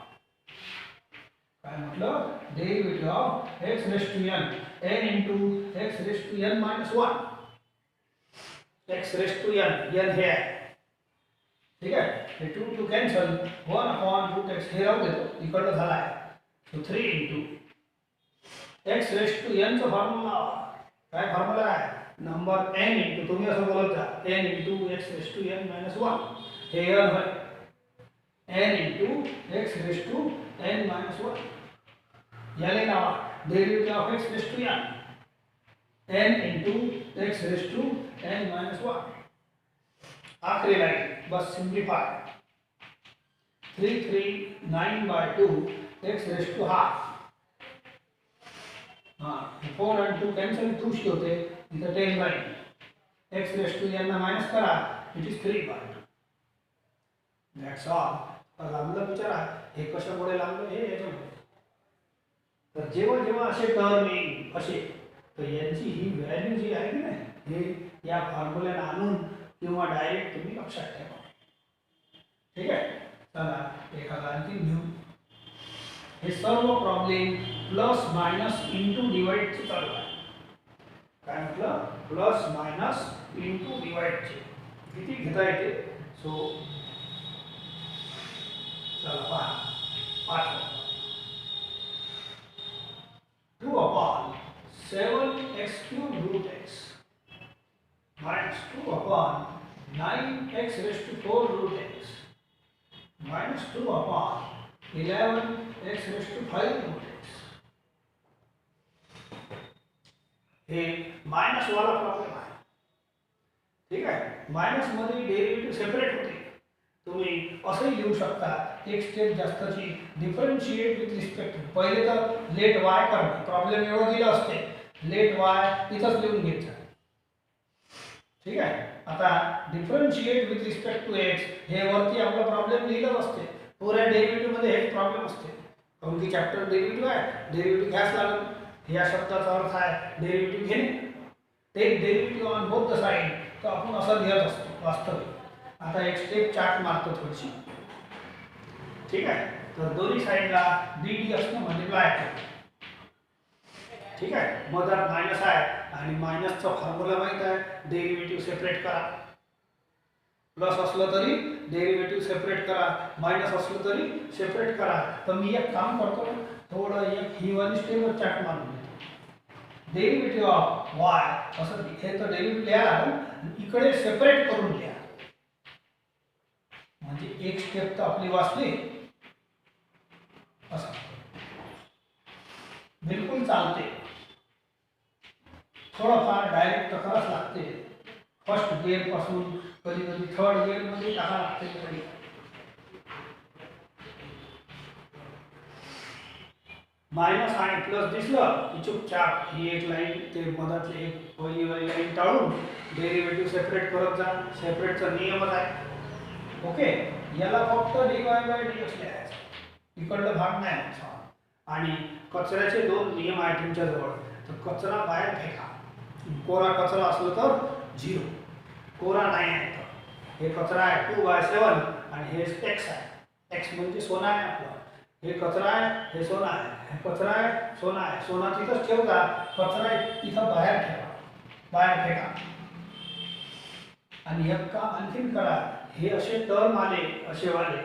काय म्हटलं? Derivative of x raise to n n into x raise to n minus 1. x raise to n हे आहे. ठीक आहे. हे 2 टू कॅन्सल 1/√x हे राहू देतो, इकडे झाला आहे. So 3 into x raise to n चा फॉर्म्युला लावा. काय फॉर्म्युला आहे? नंबर n इंटू, तुम्ही असं बोलत जा, n into x raise to n minus 1. हे n आहे. n into x raise to n minus 1. याले लावा derivative of x raise to n. n into x raised to n minus 1. आखिरी line bus simplify 339 by 2 x raised to half. हाँ 4 and 2 cancel टूशी होते इथं 10 by x raised to n minus करा it is 3 by 2. That's all. तर लांबलं विचारा हे कशामुळे लांबलं हे याच्यामुळे. तर जेव्हा जेव्हा असे टर्म येईल असे तर यांची ही व्हॅल्यू जी आहे की नाही हे या फॉर्म्युल्याला आणून किंवा डायरेक्ट तुम्ही लक्षात ठेवा. ठीक आहे. चला एखादा आणखी घेऊ. हे सर्व प्रॉब्लेम प्लस मायनस इंटू डिवाइडचे चालू आहे. काय म्हटलं प्लस मायनस इंटू डिवाइडचे किती घेता येते. सो चला पहा 5 2 upon 7x cube root x minus 2 upon 9x raised to 4 root x minus 2 upon 11x raised to 5 root x. हे माइनस वाला प्रॉब्लेम आहे. ठीक आहे. माइनस मध्ये डेरिव्हेटिव्ह सेपरेट होते. तुम्ही असंही लिहू शकता एक स्टेप जास्तची डिफरन्शिएट विथ रिस्पेक्ट टू. पहिले तर लेट वाय करणं प्रॉब्लेम एवढं दिलं असते लेट वाय इथंच लिहून घ्यायचं. ठीक आहे. आता differentiate with respect to x हे वरती आपला प्रॉब्लेम लिहिलं असते. पुऱ्या डेरिव्हेटिव्ह मध्ये हेच प्रॉब्लेम असते. कारण की चॅप्टर डेरिव्हेटिव्ह आहे डेरिव्हेटिव्ह घ्यास लागेल. या शब्दाचा अर्थ आहे डेरिव्हेटिव्ह घेणे. Take derivative on both the side. तर आपण असं लिहत असतो वास्तविक. आता एक स्टेप चार्ट मारतो थोडीशी. ठीक आहे. तर दोन्ही साइडला डी डी असणं मल्टिप्लाय करतो. ठीक आहे. मधात मायनस आहे आणि मायनसचा फॉर्म्युला माहित आहे डेरिव्हेटिव्ह सेपरेट करा. प्लस असलं तरी डेरिव्हेटिव्ह सेपरेट करा मायनस असलं तरी सेपरेट करा. तर मी एक काम करतो थोडं एक ही वाली स्टेप चार्ट मारून घेतो. डेरिव्हेटिव्ह ऑफ वाय असं हे तर डेरिव्हेटिव्ह लिहायला लागेल इकडे सेपरेट करून लिहा. म्हणजे एक स्टेप तर आपली वाचली असं बिलकुल चालते. थोडंफार डायरेक्ट तर करावंच लागते. फर्स्ट गिअर पासून कधी कधी थर्ड गिअर मध्ये टाका लागते. कधी मायनस आणि प्लस दिसलं की चुपचाप ही एक लाईन ते मधातली एक पहिली वाली लाईन टाळून डेरिव्हेटिव्ह सेपरेट करत जा. सेपरेटचा नियमच आहे. ओके. याला फक्त dy बाय dx लिहायचं. इकडला भाग नाही. आणि कचऱ्याचे दोन नियम आहेत तुमच्या जवळ. तर कचरा बाहेर फेका. कोरा कचरा असलं तर 0. कोरा नाही आहे तर हे कचरा आहे 2/7 आणि हे x आहे. x म्हणजे सोना आहे आपलं. हे कचरा आहे हे सोना आहे. हे कचरा आहे सोना आहे. सोना तिथंच ठेवता कचरा इथं बाहेर ठेवा. बाहेर फेका. आणि एक काम आणखीन करा. हे असे टर्म आले असे वाले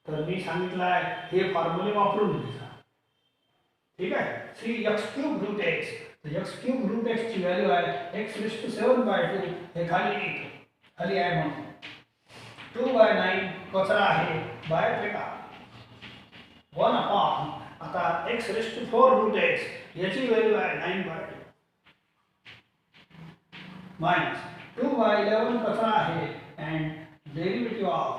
तर मी सांगितलं आहे हे फॉर्म्युले वापरून घ्या. ठीक आहे. 3x cube root x. तर x cube root x ची व्हॅल्यू आहे x raised to 7/2. हे खाली येते खाली आहे म्हणून 2/9 कचरा आहे बाहेर फेका. 1 upon आता x raised to 4 root x याची व्हॅल्यू आहे 9/2 मायनस 2/11 कचरा आहे and derivative of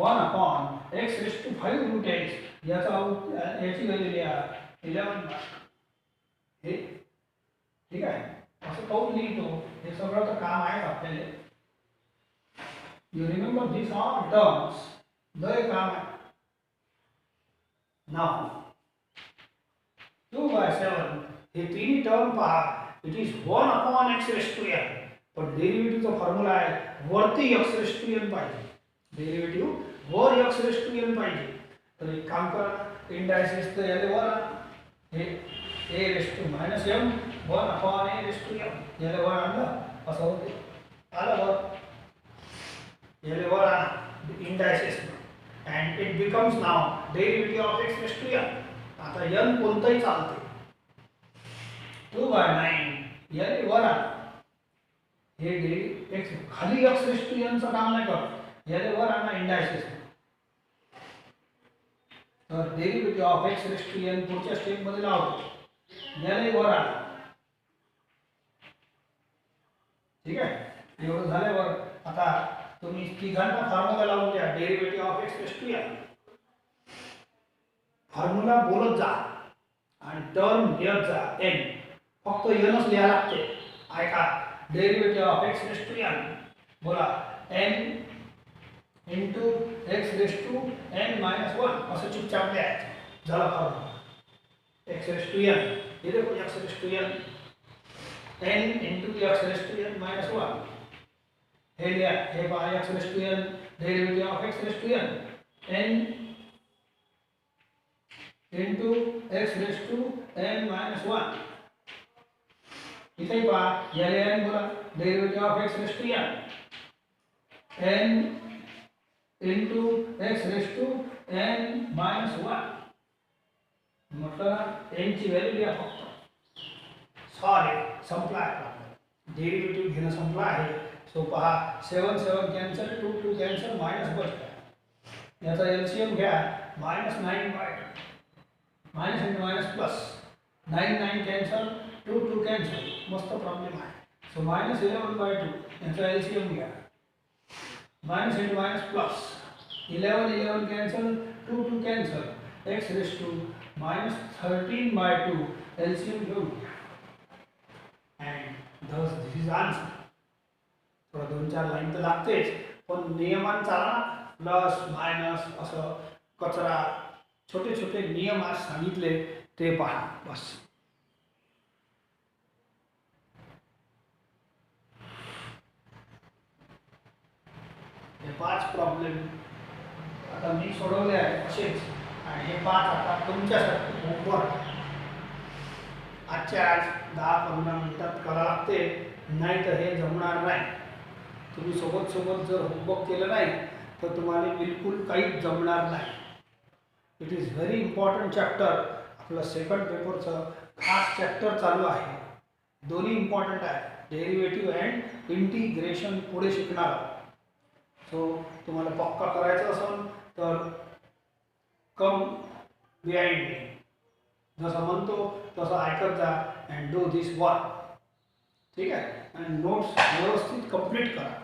1 upon x raised to 5 root x याची व्हॅल्यू लिहा 11. हे ठीक आहे. असं पाहून लिहितो. हे सगळं तर काम आहे आपल्याला. You remember this all terms. लय काम आहे. नाव 2/7 हे तिन्ही टर्म पहा. It is 1 upon x raised to n. पण डेरिव्हेटिव्हचा फॉर्म्युला आहे वरती x raised to n पाहिजे. डेरिव्हेटिव्ह वर x raised to n पाहिजे. तर एक काम करा इंडायसेस तर याले वर हे a raised to -m 1 upon a raised to m याले वर आणलं असं होते. आलं वर याले वर आणा indices and it becomes now derivative of x raised to n. आता n कोणताही चालते. 2/9 याले वर आणा. हे x खाली x raised to n चं काम नाही करत. याले वर आणा इंडायसेस. तर derivative of x raise to n पुढच्या स्टेपमध्ये लावतो, यालाही वर आला. ठीक आहे, एवढं झाल्यावर आता तुम्ही तिघांना फॉर्म्युला लावून द्या. Derivative of x raise to n formula बोलत जा आणि टर्म लिहत जा. एन फक्त एनच लिहा लागते. ऐका, derivative of x raise to n बोला n into x raise to n minus one असं चुपचाप लिहायचं. झाला formula x raise to n. हे देखो x raise to n n into x raise to n minus one. हे लिहा, हे पहा x raise to n derivative of x raise to n n into x raise to n minus one. इथे पहा याला n बोला derivative of x raise to n into x raise to n minus one. म्हटलं ना N ची value लिहा फक्त. Sorry, संपला आहे डेरिव्हेटिव्ह घेणं संपला आहे. सो पहा 7 7 कॅन्सल, 2 2 कॅन्सल, मायनस बसला. याचा एलसीएम घ्या -9/2 minus into minus plus 9 9 cancel, 2 2 cancel. मस्त प्रॉब्लेम आहे. सो -11/2 याचा एलसीएम घ्या minus into minus plus 11 11 cancel, 2 2 cancel, x raise to -13/2 LCM घेऊन and thus this is answer. थोडं 2-4 लाईन तर लागतेच, पण नियमान चाला. प्लस मायनस असं कचरा छोटे छोटे नियम आज सांगितले ते पहा बस. हे 5 प्रॉब्लेम आता मी सोडवले आहे असेच, आणि हे 5 आता तुमच्यासाठी होमवर्क आजच्या आज 10-15 मिनिटात करा लागते, नाही तर हे जमणार नाही. तुम्ही सोबत सोबत जर होमवर्क केलं नाही तर तुम्हाला बिलकुल काहीच जमणार नाही. It is very important chapter. आपलं सेकंड पेपरचं खास चॅप्टर चालू आहे. दोन्ही इम्पॉर्टंट आहे, डेरिव्हेटिव्ह अँड इंटिग्रेशन पुढे शिकणार. सो तुम्हाला पक्का करायचं असेल तर कम बिहाइंड मी. जसं म्हणतो तसं ऐकत जा अँड डू दिस वर्क. ठीक आहे, आणि नोट्स व्यवस्थित कंप्लीट करा.